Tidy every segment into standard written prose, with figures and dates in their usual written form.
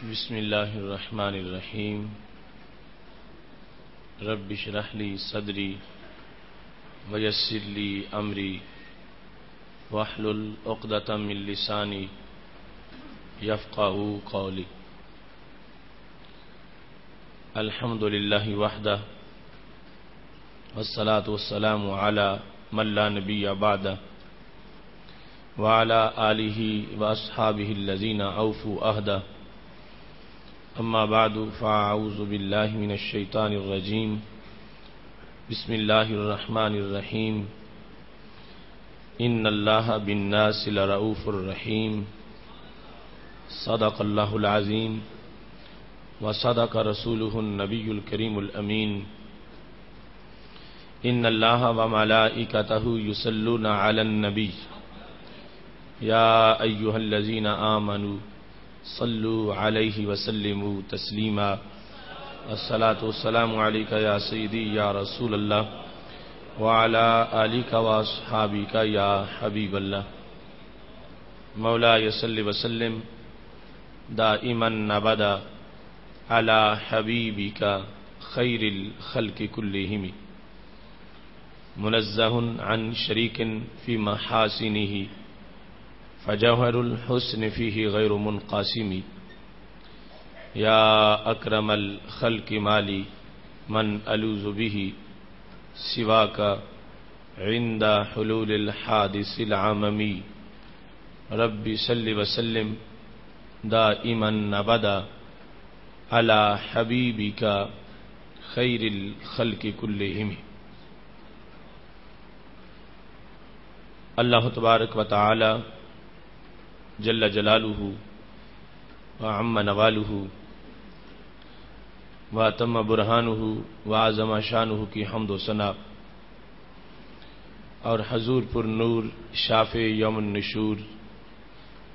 بسم اللہ الرحمن الرحیم رب اشرح لی صدری ویسر لی امری واحلل عقدۃ من لسانی یفقہوا قولی الحمد للہ وحدہ والصلاة والسلام علی من لا نبی بعدہ وعلى آلہ واصحابہ الذین اوفوا عہدہ اما بعد فاعوذ باللہ من الشیطان الرجیم بسم اللہ الرحمن الرحیم ان اللہ بالناس لرؤوف الرحیم صدق اللہ العظیم وصدق رسولہ النبی الکریم الامین ان اللہ وملائکتہ یصلون علی النبی یا ایھا الذین آمنوا صلوا علیہ وسلموا تسلیما الصلاۃ والسلام علیک یا سیدی یا رسول اللہ وعلی آلک واصحابک یا حبیب اللہ مولاي صل وسلم دائما ابدا علی حبیبک خیر الخلق کلہم منزہ عن شریک فی محاسنہ فجوہر الحسن فیہ غیر منقاسم یا اکرم الخلق مالی من الوذ بہ سواک عند حلول الحادث العممی رب صل وسلم دائما ابدا علی حبیبک خیر الخلق کلہم۔ اللہ تبارک و تعالی جل جلالہ وعم نوالہ واتم برہانہ وعظم شانہ کی حمد و ثنا اور حضور پر نور شافع یوم النشور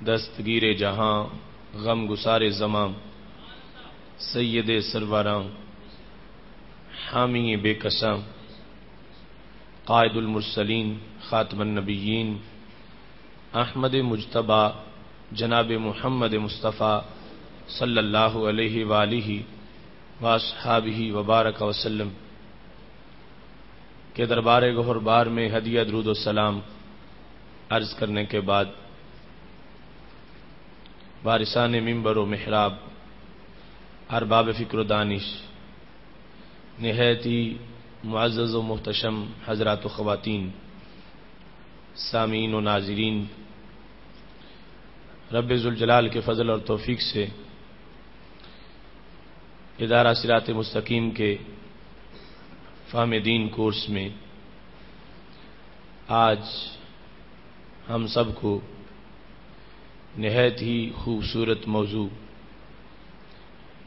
دستگیر جہاں غم گسار زماں سید سروراں حامی بے کساں قائد المرسلین خاتم النبیین احمد مجتبیٰ جناب محمد مصطفیٰ صلی اللہ علیہ وآلہ واصحابہ وبارک وسلم کے دربار گہر بار میں ہدیہ درود و سلام عرض کرنے کے بعد وارثان منبر و محراب ارباب فکر و دانش نہایت ہی معزز و محتشم حضرات و خواتین سامعین و ناظرین، رب ذوالجلال کے فضل اور توفیق سے ادارہ صراط مستقیم کے فہم دین کورس میں آج ہم سب کو نہایت ہی خوبصورت موضوع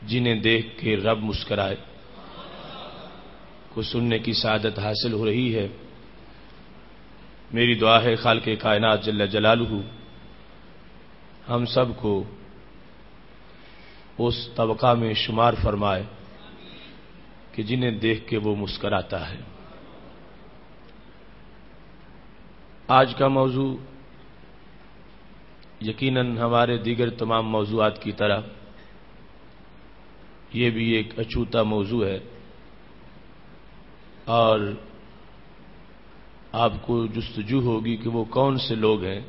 جنہیں دیکھ کے رب مسکرائے کو سننے کی سعادت حاصل ہو رہی ہے۔ میری دعا ہے خالق کائنات جل جلالہ ہم سب کو اس طبقہ میں شمار فرمائے کہ جنہیں دیکھ کے وہ مسکراتا ہے۔ آج کا موضوع یقیناً ہمارے دیگر تمام موضوعات کی طرح یہ بھی ایک اچھوتا موضوع ہے، اور آپ کو جستجو ہوگی کہ وہ کون سے لوگ ہیں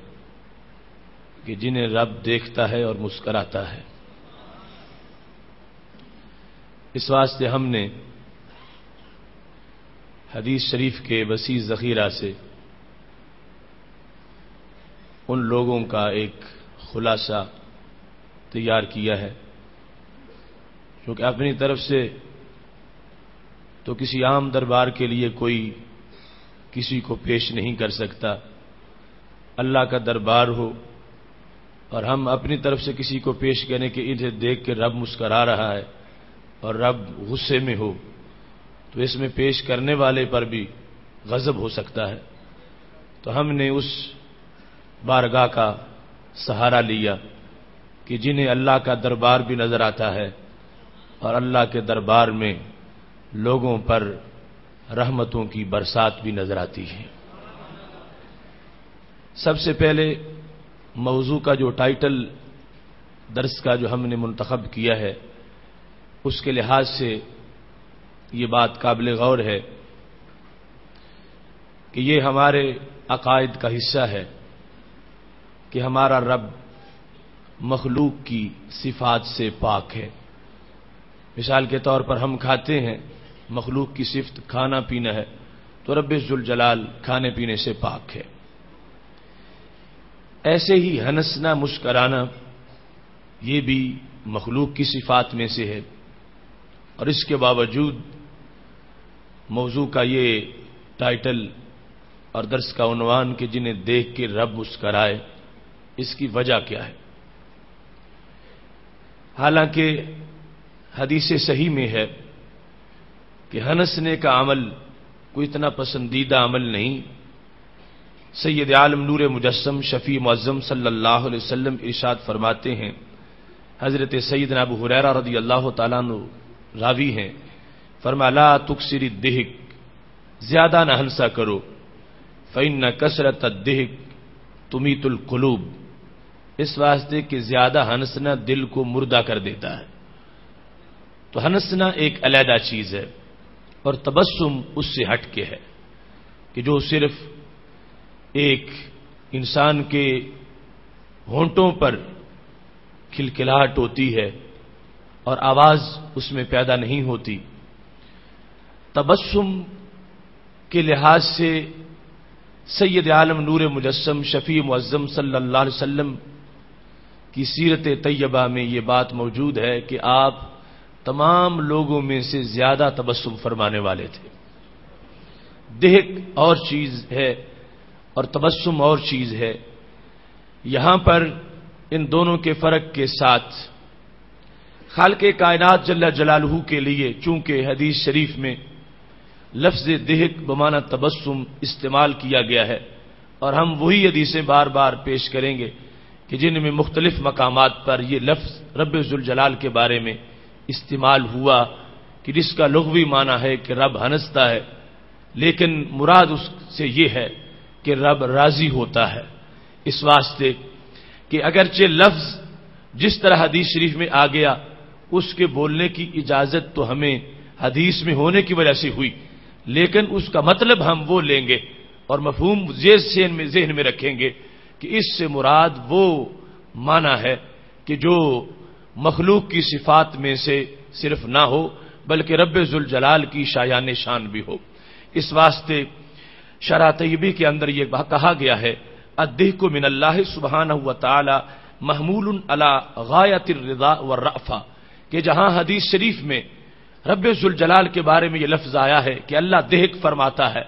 کہ جنہیں رب دیکھتا ہے اور مسکراتا ہے۔ اس واسطے ہم نے حدیث شریف کے وسیع ذخیرہ سے ان لوگوں کا ایک خلاصہ تیار کیا ہے جو کہ اپنی طرف سے تو کسی عام دربار کے لیے کوئی کسی کو پیش نہیں کر سکتا۔ اللہ کا دربار ہو اور ہم اپنی طرف سے کسی کو پیش کریں کہ انہیں دیکھ کے رب مسکرا رہا ہے اور رب غصے میں ہو، تو اس میں پیش کرنے والے پر بھی غضب ہو سکتا ہے۔ تو ہم نے اس بارگاہ کا سہارا لیا کہ جنہیں اللہ کا دربار بھی نظر آتا ہے اور اللہ کے دربار میں لوگوں پر رحمتوں کی برسات بھی نظر آتی ہے۔ سب سے پہلے موضوع کا جو ٹائٹل درس کا جو ہم نے منتخب کیا ہے اس کے لحاظ سے یہ بات قابل غور ہے کہ یہ ہمارے عقائد کا حصہ ہے کہ ہمارا رب مخلوق کی صفات سے پاک ہے۔ مثال کے طور پر ہم کھاتے ہیں، مخلوق کی صفت کھانا پینا ہے، تو رب ذوالجلال کھانے پینے سے پاک ہے۔ ایسے ہی ہنسنا مسکرانا یہ بھی مخلوق کی صفات میں سے ہے، اور اس کے باوجود موضوع کا یہ ٹائٹل اور درس کا عنوان کہ جنہیں دیکھ کے رب مسکرائے، اس کی وجہ کیا ہے؟ حالانکہ حدیث صحیح میں ہے کہ ہنسنے کا عمل کوئی اتنا پسندیدہ عمل نہیں۔ سید عالم نور مجسم شفیع معظم صلی اللہ علیہ وسلم ارشاد فرماتے ہیں، حضرت سیدنا ابو ہریرہ رضی اللہ تعالیٰ عنہ راوی ہیں، فرمایا لا تکثر الضحک، زیادہ نہ ہنسا کرو، فإن کثرت الضحک تمیت القلوب، اس واسطے کہ زیادہ ہنسنا دل کو مردہ کر دیتا ہے۔ تو ہنسنا ایک علیحدہ چیز ہے، اور تبسم اس سے ہٹ کے ہے کہ جو صرف ایک انسان کے ہونٹوں پر کھلکھلاہٹ ہوتی ہے اور آواز اس میں پیدا نہیں ہوتی۔ تبسم کے لحاظ سے سید عالم نور مجسم شفیع معظم صلی اللہ علیہ وسلم کی سیرت طیبہ میں یہ بات موجود ہے کہ آپ تمام لوگوں میں سے زیادہ تبسم فرمانے والے تھے۔ دہک اور چیز ہے اور تبسم اور چیز ہے۔ یہاں پر ان دونوں کے فرق کے ساتھ خالق کائنات جل جلالہ کے لیے چونکہ حدیث شریف میں لفظ دہک بمعنی تبسم استعمال کیا گیا ہے، اور ہم وہی حدیثیں بار بار پیش کریں گے کہ جن میں مختلف مقامات پر یہ لفظ رب ذوالجلال کے بارے میں استعمال ہوا کہ جس کا لغوی معنی ہے کہ رب ہنستا ہے، لیکن مراد اس سے یہ ہے کہ رب راضی ہوتا ہے۔ اس واسطے کہ اگرچہ لفظ جس طرح حدیث شریف میں آ گیا اس کے بولنے کی اجازت تو ہمیں حدیث میں ہونے کی وجہ سے ہوئی، لیکن اس کا مطلب ہم وہ لیں گے اور مفہوم ذہن میں رکھیں گے کہ اس سے مراد وہ معنی ہے کہ جو مخلوق کی صفات میں سے صرف نہ ہو بلکہ رب ذوالجلال کی شایان شان بھی ہو۔ اس واسطے شرح طیبی کے اندر یہ کہا گیا ہے الضحک من اللہ سبحانہ وتعالی محمول علی غایت الرضا والرأفہ، کہ جہاں حدیث شریف میں رب ذوالجلال کے بارے میں یہ لفظ آیا ہے کہ اللہ دہک فرماتا ہے،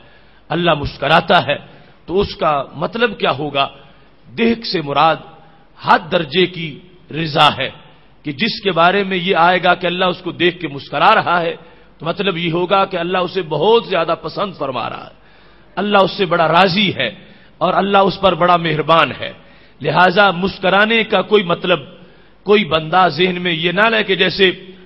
اللہ مسکراتا ہے، تو اس کا مطلب کیا ہوگا؟ دہک سے مراد حد درجے کی رضا ہے کہ جس کے بارے میں یہ آئے گا کہ اللہ اس کو دیکھ کے مسکرا رہا ہے، تو مطلب یہ ہوگا کہ اللہ اسے بہت زیادہ پسند فرما رہا ہے، اللہ اس سے بڑا راضی ہے اور اللہ اس پر بڑا مہربان ہے۔ لہذا مسکرانے کا کوئی مطلب کوئی بندہ ذہن میں یہ نہ لے کہ جیسے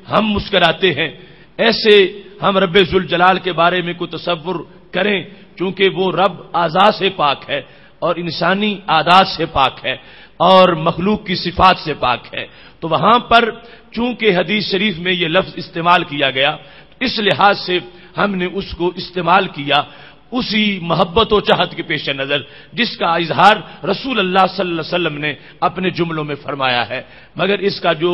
ہم مسکراتے ہیں ایسے ہم رب ذوالجلال کے بارے میں کوئی تصور کریں، چونکہ وہ رب اعضاء سے پاک ہے اور انسانی عادات سے پاک ہے اور مخلوق کی صفات سے پاک ہے۔ تو وہاں پر چونکہ حدیث شریف میں یہ لفظ استعمال کیا گیا، اس لحاظ سے ہم نے اس کو استعمال کیا اسی محبت و چاہت کے پیش نظر جس کا اظہار رسول اللہ صلی اللہ علیہ وسلم نے اپنے جملوں میں فرمایا ہے۔ مگر اس کا جو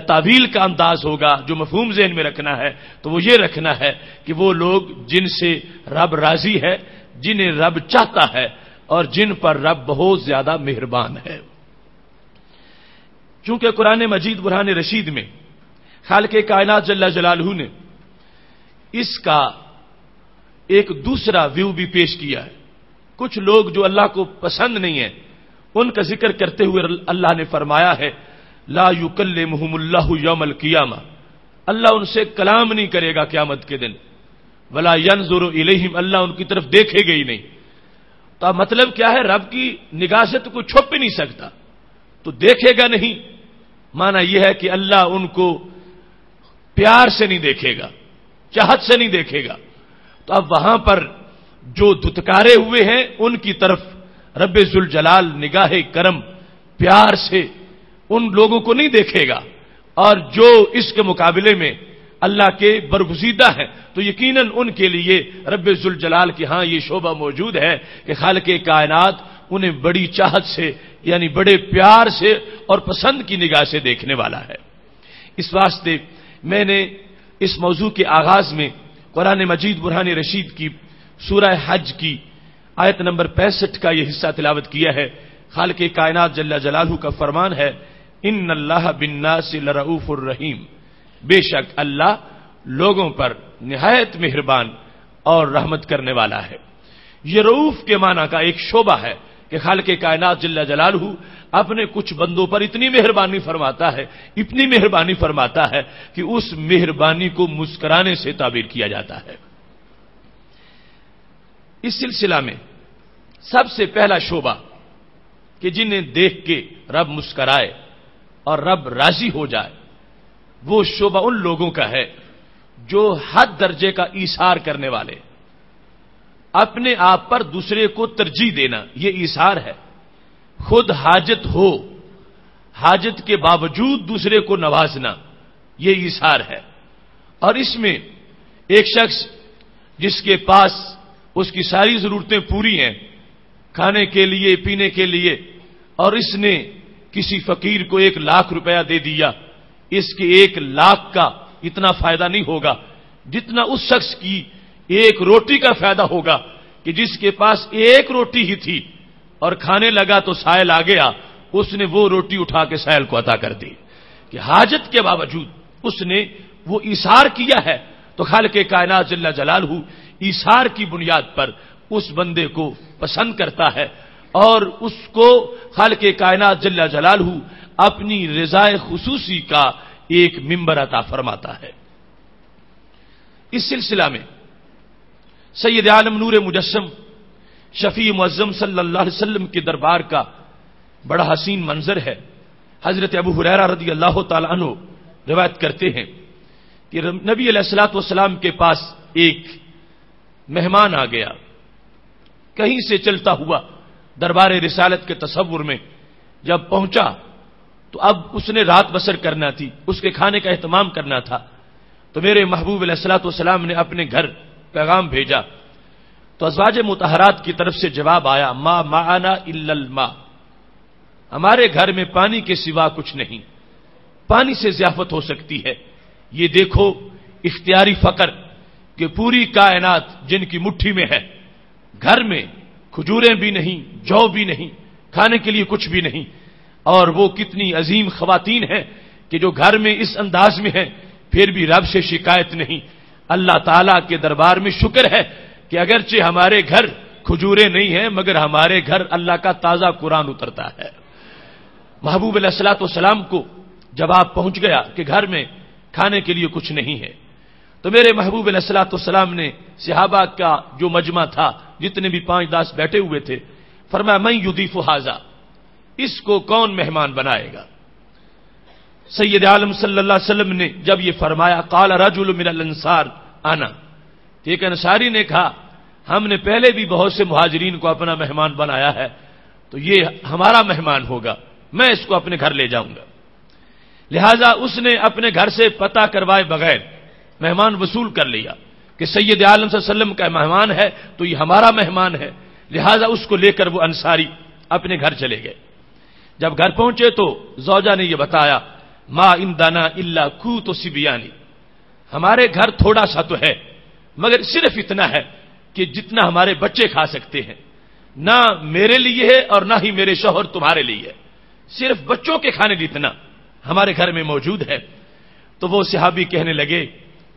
تعویل کا انداز ہوگا، جو مفہوم ذہن میں رکھنا ہے، تو وہ یہ رکھنا ہے کہ وہ لوگ جن سے رب راضی ہے، جنہیں رب چاہتا ہے اور جن پر رب بہت زیادہ مہربان ہے۔ چونکہ قرآن مجید برہان رشید میں خالق کائنات جل جلالہ نے اس کا ایک دوسرا ویو بھی پیش کیا ہے۔ کچھ لوگ جو اللہ کو پسند نہیں ہیں ان کا ذکر کرتے ہوئے اللہ نے فرمایا ہے لا یکلمہم اللہ یوم القیامہ، اللہ ان سے کلام نہیں کرے گا قیامت کے دن، ولا ینظر الیہم، اللہ ان کی طرف دیکھے گا ہی نہیں۔ تو مطلب کیا ہے؟ رب کی نگاہ سے تو کوئی چھپ بھی نہیں سکتا، تو دیکھے گا نہیں، معنی یہ ہے کہ اللہ ان کو پیار سے نہیں دیکھے گا، چاہت سے نہیں دیکھے گا۔ تو اب وہاں پر جو دھتکارے ہوئے ہیں ان کی طرف رب ذوالجلال نگاہ کرم پیار سے ان لوگوں کو نہیں دیکھے گا، اور جو اس کے مقابلے میں اللہ کے برگزیدہ ہیں تو یقیناً ان کے لیے رب ذوالجلال کے ہاں یہ شعبہ موجود ہے کہ خالق کائنات انہیں بڑی چاہت سے، یعنی بڑے پیار سے اور پسند کی نگاہ سے دیکھنے والا ہے۔ اس واسطے میں نے اس موضوع کے آغاز میں قرآن مجید برہان رشید کی سورہ حج کی آیت نمبر 65 کا یہ حصہ تلاوت کیا ہے۔ خالق کائنات جل جلالہ کا فرمان ہے، ان اللہ بالناس لرؤوف الرحیم، بے شک اللہ لوگوں پر نہایت مہربان اور رحمت کرنے والا ہے۔ یہ رؤوف کے معنی کا ایک شعبہ ہے کہ خالق کائنات جل جلالہ اپنے کچھ بندوں پر اتنی مہربانی فرماتا ہے، اتنی مہربانی فرماتا ہے کہ اس مہربانی کو مسکرانے سے تعبیر کیا جاتا ہے۔ اس سلسلہ میں سب سے پہلا شعبہ کہ جنہیں دیکھ کے رب مسکرائے اور رب راضی ہو جائے، وہ شعبہ ان لوگوں کا ہے جو حد درجے کا ایثار کرنے والے، اپنے آپ پر دوسرے کو ترجیح دینا، یہ ایثار ہے۔ خود حاجت ہو، حاجت کے باوجود دوسرے کو نوازنا، یہ ایثار ہے۔ اور اس میں ایک شخص جس کے پاس اس کی ساری ضرورتیں پوری ہیں، کھانے کے لیے، پینے کے لیے، اور اس نے کسی فقیر کو 1 لاکھ روپیہ دے دیا، اس کے 1 لاکھ کا اتنا فائدہ نہیں ہوگا جتنا اس شخص کی 1 روٹی کا فائدہ ہوگا کہ جس کے پاس 1 روٹی ہی تھی اور کھانے لگا تو سائل آ گیا، اس نے وہ روٹی اٹھا کے سائل کو عطا کر دی، کہ حاجت کے باوجود اس نے وہ ایثار کیا ہے۔ تو خالق کائنات جل جلالہ ایثار کی بنیاد پر اس بندے کو پسند کرتا ہے اور اس کو خالق کائنات جل جلالہ اپنی رضا خصوصی کا ایک ممبر عطا فرماتا ہے۔ اس سلسلہ میں سید عالم نور مجسم شفیع معظم صلی اللہ علیہ وسلم کے دربار کا بڑا حسین منظر ہے۔ حضرت ابو ہریرہ رضی اللہ تعالی عنہ روایت کرتے ہیں کہ نبی علیہ الصلوۃ والسلام کے پاس ایک مہمان آ گیا، کہیں سے چلتا ہوا، دربار رسالت کے تصور میں جب پہنچا تو اب اس نے رات بسر کرنا تھی، اس کے کھانے کا اہتمام کرنا تھا۔ تو میرے محبوب علیہ الصلوۃ والسلام نے اپنے گھر پیغام بھیجا تو ازواج مطہرات کی طرف سے جواب آیا، ما معنا الا الماء، ہمارے گھر میں پانی کے سوا کچھ نہیں، پانی سے ضیافت ہو سکتی ہے۔ یہ دیکھو اختیاری فقر کہ پوری کائنات جن کی مٹھی میں ہے، گھر میں کھجوریں بھی نہیں، جو بھی نہیں، کھانے کے لیے کچھ بھی نہیں، اور وہ کتنی عظیم خواتین ہیں کہ جو گھر میں اس انداز میں ہیں پھر بھی رب سے شکایت نہیں۔ اللہ تعالیٰ کے دربار میں شکر ہے کہ اگرچہ ہمارے گھر کھجوریں نہیں ہیں مگر ہمارے گھر اللہ کا تازہ قرآن اترتا ہے۔ محبوب علیہ الصلوۃ والسلام کو جواب پہنچ گیا کہ گھر میں کھانے کے لیے کچھ نہیں ہے۔ تو میرے محبوب علیہ الصلوۃ والسلام نے صحابہ کا جو مجمع تھا، جتنے بھی 5-10 بیٹھے ہوئے تھے، فرمایا من یضیف ھذا، اس کو کون مہمان بنائے گا؟ سید عالم صلی اللہ علیہ وسلم نے جب یہ فرمایا، قال رجل من الانصار انا، ایک انصاری نے کہا ہم نے پہلے بھی بہت سے مہاجرین کو اپنا مہمان بنایا ہے، تو یہ ہمارا مہمان ہوگا، میں اس کو اپنے گھر لے جاؤں گا۔ لہذا اس نے اپنے گھر سے پتہ کروائے بغیر مہمان وصول کر لیا کہ سید عالم صلی اللہ علیہ وسلم کا مہمان ہے تو یہ ہمارا مہمان ہے، لہذا اس کو لے کر وہ انصاری اپنے گھر چلے گئے۔ جب گھر پہنچے تو زوجہ نے یہ بتایا، ما عندنا الا قوت صبیانی، ہمارے گھر تھوڑا سا تو ہے مگر صرف اتنا ہے کہ جتنا ہمارے بچے کھا سکتے ہیں، نہ میرے لیے ہے اور نہ ہی میرے شوہر تمہارے لیے ہے، صرف بچوں کے کھانے جتنا ہمارے گھر میں موجود ہے۔ تو وہ صحابی کہنے لگے،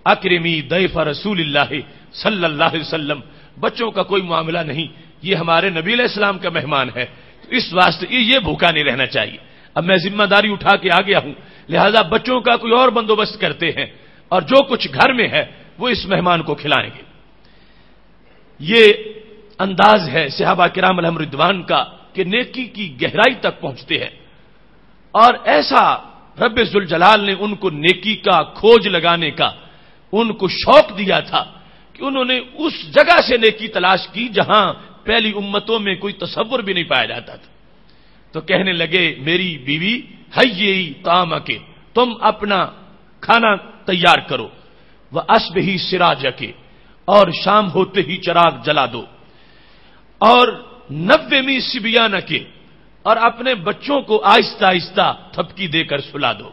اکرمی ضیف رسول اللہ صلی اللہ علیہ وسلم، بچوں کا کوئی معاملہ نہیں، یہ ہمارے نبی علیہ السلام کا مہمان ہے، اس واسطے یہ بھوکا نہیں رہنا چاہیے۔ اب میں ذمہ داری اٹھا کے آ گیا ہوں، لہذا بچوں کا کوئی اور بندوبست کرتے ہیں اور جو کچھ گھر میں ہے وہ اس مہمان کو کھلائیں گے۔ یہ انداز ہے صحابہ کرام علیہم رضوان کا کہ نیکی کی گہرائی تک پہنچتے ہیں، اور ایسا رب ذوالجلال نے ان کو نیکی کا کھوج لگانے کا ان کو شوق دیا تھا کہ انہوں نے اس جگہ سے نیکی تلاش کی جہاں پہلی امتوں میں کوئی تصور بھی نہیں پایا جاتا تھا۔ تو کہنے لگے میری بیوی حیّی طعامک، تم اپنا کھانا تیار کرو، وَأَصْبِحِ سِرَاجَکِ، اور شام ہوتے ہی چراغ جلا دو، اور نَوِّمِ صِبْیَانَکِ، اور اپنے بچوں کو آہستہ آہستہ تھپکی دے کر سلا دو،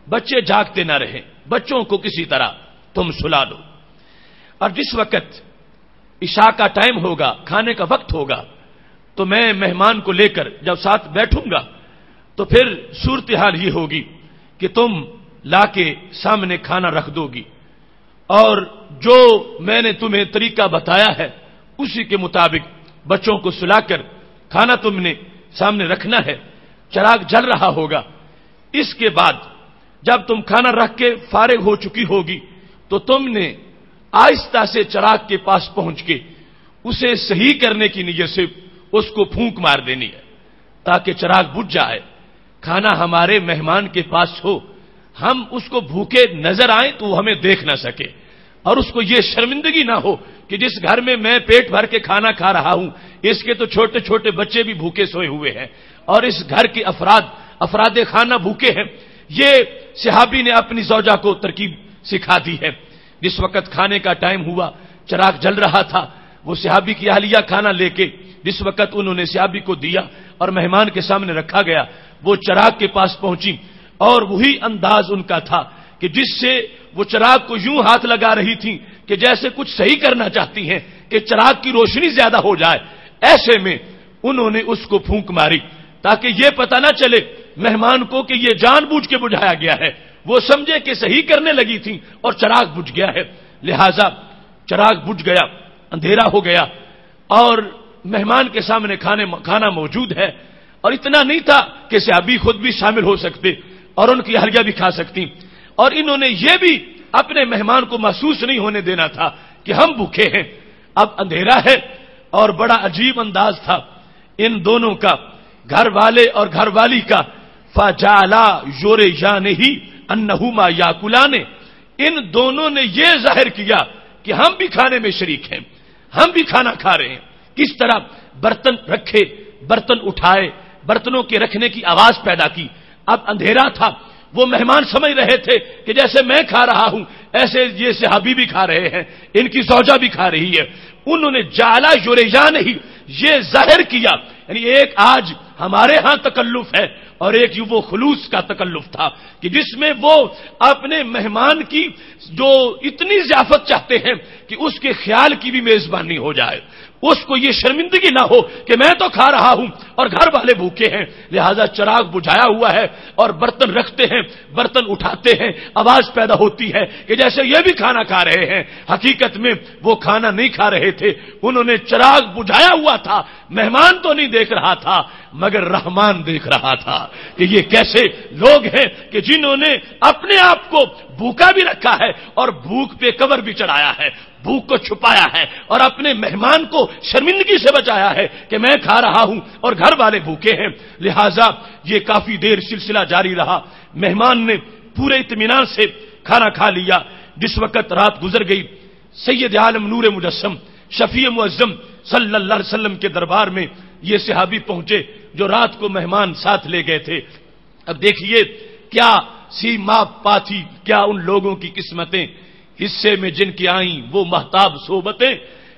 بچے جاگتے نہ رہیں، بچوں کو کسی طرح تم سلا دو۔ اور جس وقت عشاء کا ٹائم ہوگا، کھانے کا وقت ہوگا، تو میں مہمان کو لے کر جب ساتھ بیٹھوں گا تو پھر صورتحال یہ ہوگی کہ تم لا کے سامنے کھانا رکھ دو گی، اور جو میں نے تمہیں طریقہ بتایا ہے اسی کے مطابق بچوں کو سلا کر کھانا تم نے سامنے رکھنا ہے، چراغ جل رہا ہوگا۔ اس کے بعد جب تم کھانا رکھ کے فارغ ہو چکی ہوگی تو تم نے آہستہ سے چراغ کے پاس پہنچ کے اسے صحیح کرنے کی نیت سے اس کو پھونک مار دینی ہے تاکہ چراغ بجھ جائے، کھانا ہمارے مہمان کے پاس ہو، ہم اس کو بھوکے نظر آئیں تو وہ ہمیں دیکھ نہ سکے، اور اس کو یہ شرمندگی نہ ہو کہ جس گھر میں میں پیٹ بھر کے کھانا کھا رہا ہوں اس کے تو چھوٹے چھوٹے بچے بھی بھوکے سوئے ہوئے ہیں اور اس گھر کے افراد خانہ بھوکے ہیں۔ یہ صحابی نے اپنی زوجہ کو ترکیب سکھا دی ہے۔ جس وقت کھانے کا ٹائم ہوا، چراغ جل رہا تھا، وہ صحابی کی اہلیہ کھانا لے کے جس وقت انہوں نے صحابی کو دیا اور مہمان کے سامنے رکھا گیا، وہ چراغ کے پاس پہنچی اور وہی انداز ان کا تھا کہ جس سے وہ چراغ کو یوں ہاتھ لگا رہی تھی کہ جیسے کچھ صحیح کرنا چاہتی ہیں کہ چراغ کی روشنی زیادہ ہو جائے۔ ایسے میں انہوں نے اس کو پھونک ماری تاکہ یہ پتہ نہ چلے مہمان کو کہ یہ جان بوجھ کے بجھایا گیا ہے، وہ سمجھے کہ صحیح کرنے لگی تھی اور چراغ بجھ گیا ہے۔ لہذا چراغ بجھ گیا، اندھیرا ہو گیا اور مہمان کے سامنے کھانا موجود ہے، اور اتنا نہیں تھا کہ صحابی خود بھی شامل ہو سکتے اور ان کی اہلیہ بھی کھا سکتی، اور انہوں نے یہ بھی اپنے مہمان کو محسوس نہیں ہونے دینا تھا کہ ہم بھوکے ہیں۔ اب اندھیرا ہے اور بڑا عجیب انداز تھا ان دونوں کا، گھر والے اور گھر والی کا۔ فَجَعَلَا يُرِيَانِهِ أَنَّهُمَا يَأْكُلَانِ، ان دونوں نے یہ ظاہر کیا کہ ہم بھی کھانے میں شریک ہیں، ہم بھی کھانا کھا رہے ہیں۔ کس طرح برتن رکھے، برتن اٹھائے، برتنوں کے رکھنے کی آواز پیدا کی۔ اب اندھیرا تھا، وہ مہمان سمجھ رہے تھے کہ جیسے میں کھا رہا ہوں ایسے یہ صحابی بھی کھا رہے ہیں، ان کی زوجہ بھی کھا رہی ہے۔ انہوں نے جعلا یریانہ یہ ظاہر کیا، یعنی ایک آج ہمارے ہاں تکلف ہے اور ایک وہ خلوص کا تکلف تھا کہ جس میں وہ اپنے مہمان کی جو اتنی ضیافت چاہتے ہیں کہ اس کے خیال کی بھی میزبانی ہو جائے، اس کو یہ شرمندگی نہ ہو کہ میں تو کھا رہا ہوں اور گھر والے بھوکے ہیں۔ لہذا چراغ بجھایا ہوا ہے اور برتن رکھتے ہیں، برتن اٹھاتے ہیں، آواز پیدا ہوتی ہے کہ جیسے یہ بھی کھانا کھا رہے ہیں۔ حقیقت میں وہ کھانا نہیں کھا رہے تھے، انہوں نے چراغ بجھایا ہوا تھا، مہمان تو نہیں دیکھ رہا تھا مگر رحمان دیکھ رہا تھا کہ یہ کیسے لوگ ہیں کہ جنہوں نے اپنے آپ کو بھوکا بھی رکھا ہے اور بھوک پہ کور بھی چڑھایا ہے، بھوک کو چھپایا ہے اور اپنے مہمان کو شرمندگی سے بچایا ہے کہ میں کھا رہا ہوں اور گھر والے بھوکے ہیں۔ لہذا یہ کافی دیر سلسلہ جاری رہا، مہمان نے پورے اطمینان سے کھانا کھا لیا۔ جس وقت رات گزر گئی، سید عالم نور مجسم شفیع معظم صلی اللہ علیہ وسلم کے دربار میں یہ صحابی پہنچے جو رات کو مہمان ساتھ لے گئے تھے۔ اب دیکھیے کیا سیما پاتھی، کیا ان لوگوں کی قسمتیں حصے میں جن کی آئیں وہ مہتاب صحبتیں،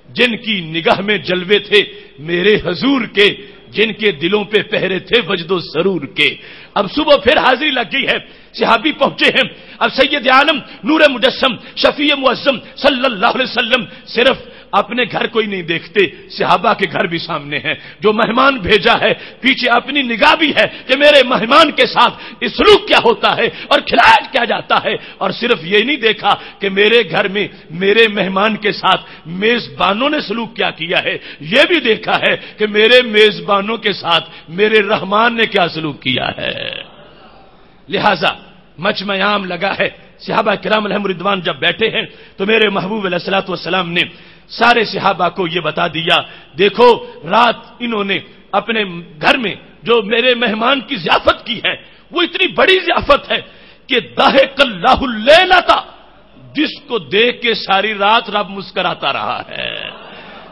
جن کی نگاہ میں جلوے تھے میرے حضور کے، جن کے دلوں پہ پہرے تھے وجد و سرور کے۔ اب صبح پھر حاضری لگ گئی ہے، صحابی پہنچے ہیں۔ اب سید عالم نور مجسم شفیع معظم صلی اللہ علیہ وسلم صرف اپنے گھر کو ہی نہیں دیکھتے، صحابہ کے گھر بھی سامنے ہیں، جو مہمان بھیجا ہے پیچھے اپنی نگاہ بھی ہے کہ میرے مہمان کے ساتھ اس سلوک کیا ہوتا ہے اور کھلایا کیا جاتا ہے۔ اور صرف یہ نہیں دیکھا کہ میرے گھر میں میرے مہمان کے ساتھ میزبانوں نے سلوک کیا کیا ہے، یہ بھی دیکھا ہے کہ میرے میزبانوں کے ساتھ میرے رحمان نے کیا سلوک کیا ہے۔ لہذا مجمع عام لگا ہے، صحابہ کرام علیہم رضوان جب بیٹھے ہیں تو میرے محبوب علیہ الصلوۃ والسلام نے سارے صحابہ کو یہ بتا دیا، دیکھو رات انہوں نے اپنے گھر میں جو میرے مہمان کی ضیافت کی ہے وہ اتنی بڑی ضیافت ہے کہ ضحک اللہ اللیلۃ، جس کو دیکھ کے ساری رات رب مسکراتا رہا ہے۔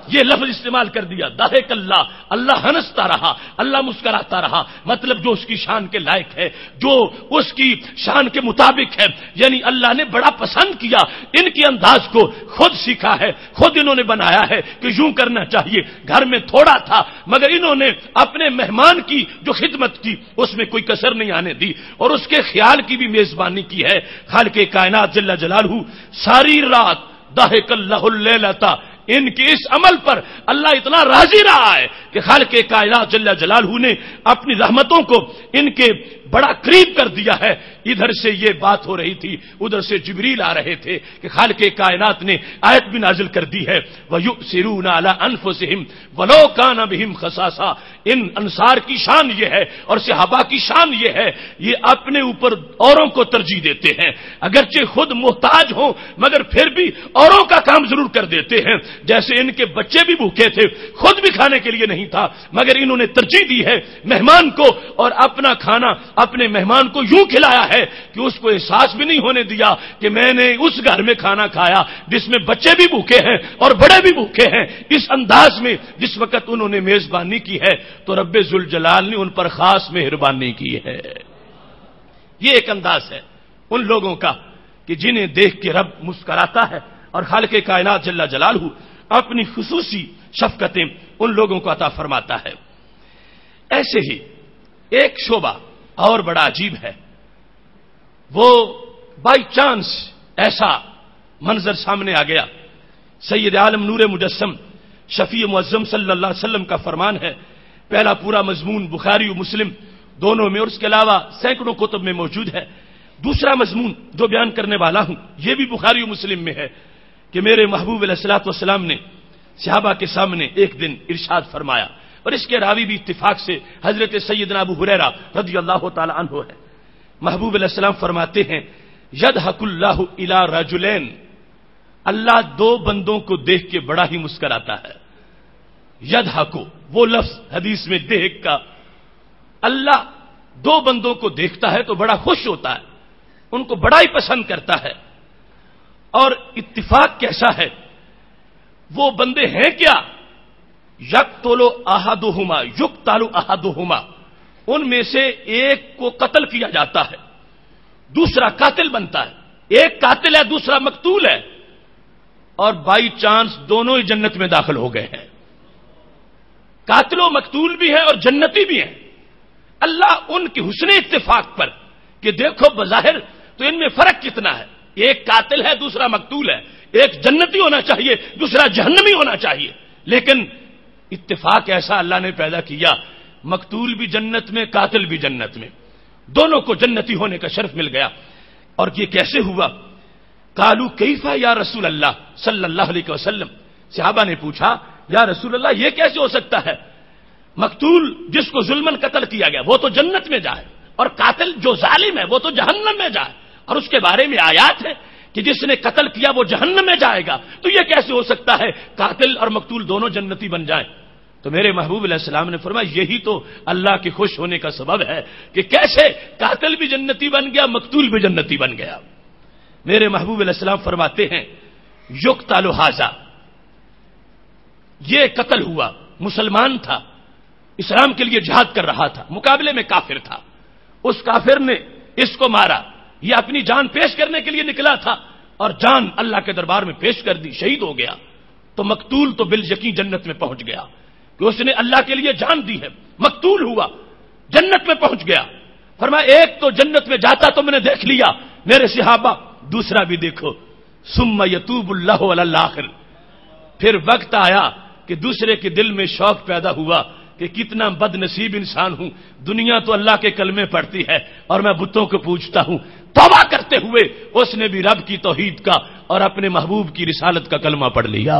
یہ لفظ استعمال کر دیا، ضحک اللہ، اللہ ہنستا رہا، اللہ مسکراتا رہا، مطلب جو اس کی شان کے لائق ہے، جو اس کی شان کے مطابق ہے، یعنی اللہ نے بڑا پسند کیا ان کے انداز کو، خود سیکھا ہے، خود انہوں نے بنایا ہے کہ یوں کرنا چاہیے۔ گھر میں تھوڑا تھا مگر انہوں نے اپنے مہمان کی جو خدمت کی اس میں کوئی کسر نہیں آنے دی، اور اس کے خیال کی بھی میزبانی کی ہے۔ خالق کائنات جل جلالہ ساری رات ضحک اللہ اللیلۃ، ان کے اس عمل پر اللہ اتنا راضی رہا ہے کہ خالق کائنات جل جلالہ نے اپنی رحمتوں کو ان کے بڑا قریب کر دیا ہے۔ ادھر سے یہ بات ہو رہی تھی، ادھر سے جبریل آ رہے تھے کہ خالق کائنات نے آیت بھی نازل کر دی ہے، وَيُؤْثِرُونَ عَلَىٰ أَنفُسِهِمْ وَلَوْ كَانَ بِهِمْ خَصَاصَةٌ۔ ان انصار کی شان یہ ہے اور صحابہ کی شان یہ ہے، یہ اپنے اوپر اوروں کو ترجیح دیتے ہیں، اگرچہ خود محتاج ہوں مگر پھر بھی اوروں کا کام ضرور کر دیتے ہیں۔ جیسے ان کے بچے بھی بھوکے تھے، خود بھی کھانے کے لیے نہیں تھا مگر انہوں نے ترجیح دی ہے مہمان کو، اور اپنا کھانا اپنے مہمان کو یوں کھلایا ہے کہ اس کو احساس بھی نہیں ہونے دیا کہ میں نے اس گھر میں کھانا کھایا جس میں بچے بھی بھوکے ہیں اور بڑے بھی بھوکے ہیں۔ اس انداز میں جس وقت انہوں نے میزبانی کی ہے تو رب ذوالجلال نے ان پر خاص مہربانی کی ہے۔ یہ ایک انداز ہے ان لوگوں کا کہ جنہیں دیکھ کے رب مسکراتا ہے، اور خالق کائنات جل جلالہ اپنی خصوصی شفقتیں ان لوگوں کو عطا فرماتا ہے۔ ایسے ہی ایک شعبہ اور بڑا عجیب ہے، وہ بائی چانس ایسا منظر سامنے آ گیا۔ سید عالم نور مجسم شفیع معظم صلی اللہ علیہ وسلم کا فرمان ہے، پہلا پورا مضمون بخاری و مسلم دونوں میں اور اس کے علاوہ سینکڑوں کتب میں موجود ہے۔ دوسرا مضمون جو بیان کرنے والا ہوں یہ بھی بخاری و مسلم میں ہے کہ میرے محبوب علیہ الصلوۃ والسلام نے صحابہ کے سامنے ایک دن ارشاد فرمایا، اور اس کے راوی بھی اتفاق سے حضرت سیدنا ابو ہریرہ رضی اللہ تعالی عنہ ہے۔ محبوب علیہ السلام فرماتے ہیں، یضحک اللہ الی رجلین، اللہ دو بندوں کو دیکھ کے بڑا ہی مسکراتا ہے۔ یضحک، وہ لفظ حدیث میں دیکھ کا، اللہ دو بندوں کو دیکھتا ہے تو بڑا خوش ہوتا ہے، ان کو بڑا ہی پسند کرتا ہے۔ اور اتفاق کیسا ہے، وہ بندے ہیں کیا؟ یقتل احدہما، یقتل احدہما، ان میں سے ایک کو قتل کیا جاتا ہے، دوسرا قاتل بنتا ہے۔ ایک قاتل ہے دوسرا مقتول ہے، اور بائی چانس دونوں ہی جنت میں داخل ہو گئے ہیں۔ قاتل و مقتول بھی ہیں اور جنتی بھی ہیں۔ اللہ ان کی حسن اتفاق پر کہ دیکھو بظاہر تو ان میں فرق کتنا ہے، ایک قاتل ہے دوسرا مقتول ہے، ایک جنتی ہونا چاہیے دوسرا جہنمی ہونا چاہیے، لیکن اتفاق ایسا اللہ نے پیدا کیا، مقتول بھی جنت میں قاتل بھی جنت میں، دونوں کو جنتی ہونے کا شرف مل گیا۔ اور یہ کیسے ہوا؟ قالوا کیف یا رسول اللہ صلی اللہ علیہ وسلم، صحابہ نے پوچھا یا رسول اللہ یہ کیسے ہو سکتا ہے؟ مقتول جس کو ظلمن قتل کیا گیا وہ تو جنت میں جائے، اور قاتل جو ظالم ہے وہ تو جہنم میں جائے، اور اس کے بارے میں آیات ہے کہ جس نے قتل کیا وہ جہنم میں جائے گا، تو یہ کیسے ہو سکتا ہے قاتل اور مقتول دونوں جنتی بن جائیں؟ تو میرے محبوب علیہ السلام نے فرمایا یہی تو اللہ کے خوش ہونے کا سبب ہے کہ کیسے قاتل بھی جنتی بن گیا مقتول بھی جنتی بن گیا۔ میرے محبوب علیہ السلام فرماتے ہیں یقتل ھذا، یہ قتل ہوا، مسلمان تھا، اسلام کے لیے جہاد کر رہا تھا، مقابلے میں کافر تھا، اس کافر نے اس کو مارا، یہ اپنی جان پیش کرنے کے لیے نکلا تھا اور جان اللہ کے دربار میں پیش کر دی، شہید ہو گیا۔ تو مقتول تو بالیقین جنت میں پہنچ گیا کہ اس نے اللہ کے لیے جان دی ہے، مقتول ہوا جنت میں پہنچ گیا۔ فرمایا ایک تو جنت میں جاتا تو میں نے دیکھ لیا میرے صحابہ، دوسرا بھی دیکھو، ثم یتوب اللہ علی الاخر، پھر وقت آیا کہ دوسرے کے دل میں شوق پیدا ہوا کہ کتنا بد نصیب انسان ہوں، دنیا تو اللہ کے کلمے پڑھتی ہے اور میں بتوں کو پوجتا ہوں۔ توبہ کرتے ہوئے اس نے بھی رب کی توحید کا اور اپنے محبوب کی رسالت کا کلمہ پڑھ لیا۔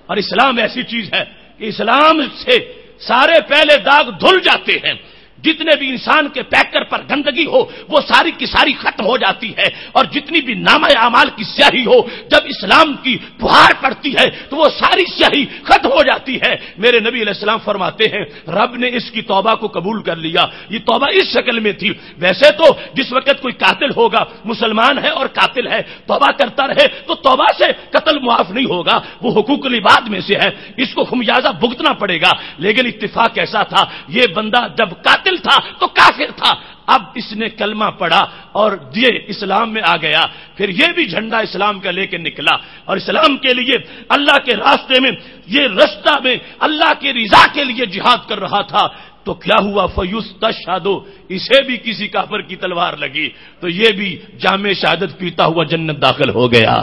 اور اسلام ایسی چیز ہے کہ اسلام سے سارے پہلے داغ دھل جاتے ہیں۔ جتنے بھی انسان کے پیکر پر گندگی ہو وہ ساری کی ساری ختم ہو جاتی ہے، اور جتنی بھی نامہ اعمال کی سیاہی ہو جب اسلام کی پھوار پڑتی ہے تو وہ ساری سیاہی ختم ہو جاتی ہے۔ میرے نبی علیہ السلام فرماتے ہیں رب نے اس کی توبہ کو قبول کر لیا۔ یہ توبہ اس شکل میں تھی، ویسے تو جس وقت کوئی قاتل ہوگا، مسلمان ہے اور قاتل ہے، توبہ کرتا رہے تو توبہ سے قتل معاف نہیں ہوگا، وہ حقوق العباد میں سے ہے، اس کو خمیازہ بھگتنا پڑے گا۔ لیکن اتفاق ایسا تھا یہ بندہ جب قاتل تھا تو کافر تھا، اب اس نے کلمہ پڑھا اور یہ اسلام میں آ گیا، پھر یہ بھی جھنڈا اسلام کا لے کے نکلا اور اسلام کے لیے اللہ کے راستے میں یہ رستہ میں اللہ کی رضا کے لیے جہاد کر رہا تھا۔ تو کیا ہوا؟ فیستشہد، اسے بھی کسی کافر کی تلوار لگی تو یہ بھی جام شہادت پیتا ہوا جنت داخل ہو گیا۔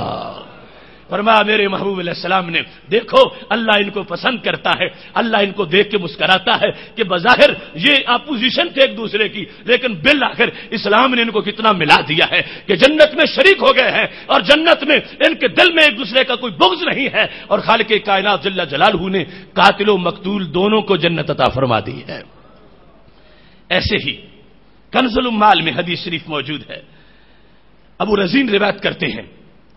فرمایا میرے محبوب علیہ السلام نے دیکھو اللہ ان کو پسند کرتا ہے، اللہ ان کو دیکھ کے مسکراتا ہے کہ بظاہر یہ اپوزیشن تھے ایک دوسرے کی، لیکن بالآخر اسلام نے ان کو کتنا ملا دیا ہے کہ جنت میں شریک ہو گئے ہیں، اور جنت میں ان کے دل میں ایک دوسرے کا کوئی بغض نہیں ہے، اور خالق کائنات جل جلالہ نے قاتل و مقتول دونوں کو جنت عطا فرما دی ہے۔ ایسے ہی کنز المال میں حدیث شریف موجود ہے، ابو رزین روایت کرتے ہیں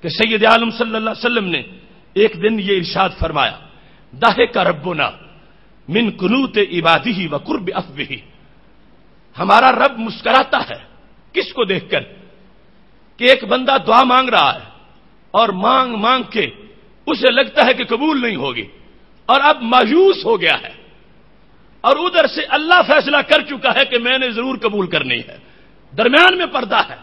کہ سید عالم صلی اللہ علیہ وسلم نے ایک دن یہ ارشاد فرمایا ضحک ربنا من قنوت عبادہ وقرب عفوہ، ہمارا رب مسکراتا ہے کس کو دیکھ کر کہ ایک بندہ دعا مانگ رہا ہے اور مانگ مانگ کے اسے لگتا ہے کہ قبول نہیں ہوگی اور اب مایوس ہو گیا ہے، اور ادھر سے اللہ فیصلہ کر چکا ہے کہ میں نے ضرور قبول کرنی ہے، درمیان میں پردہ ہے،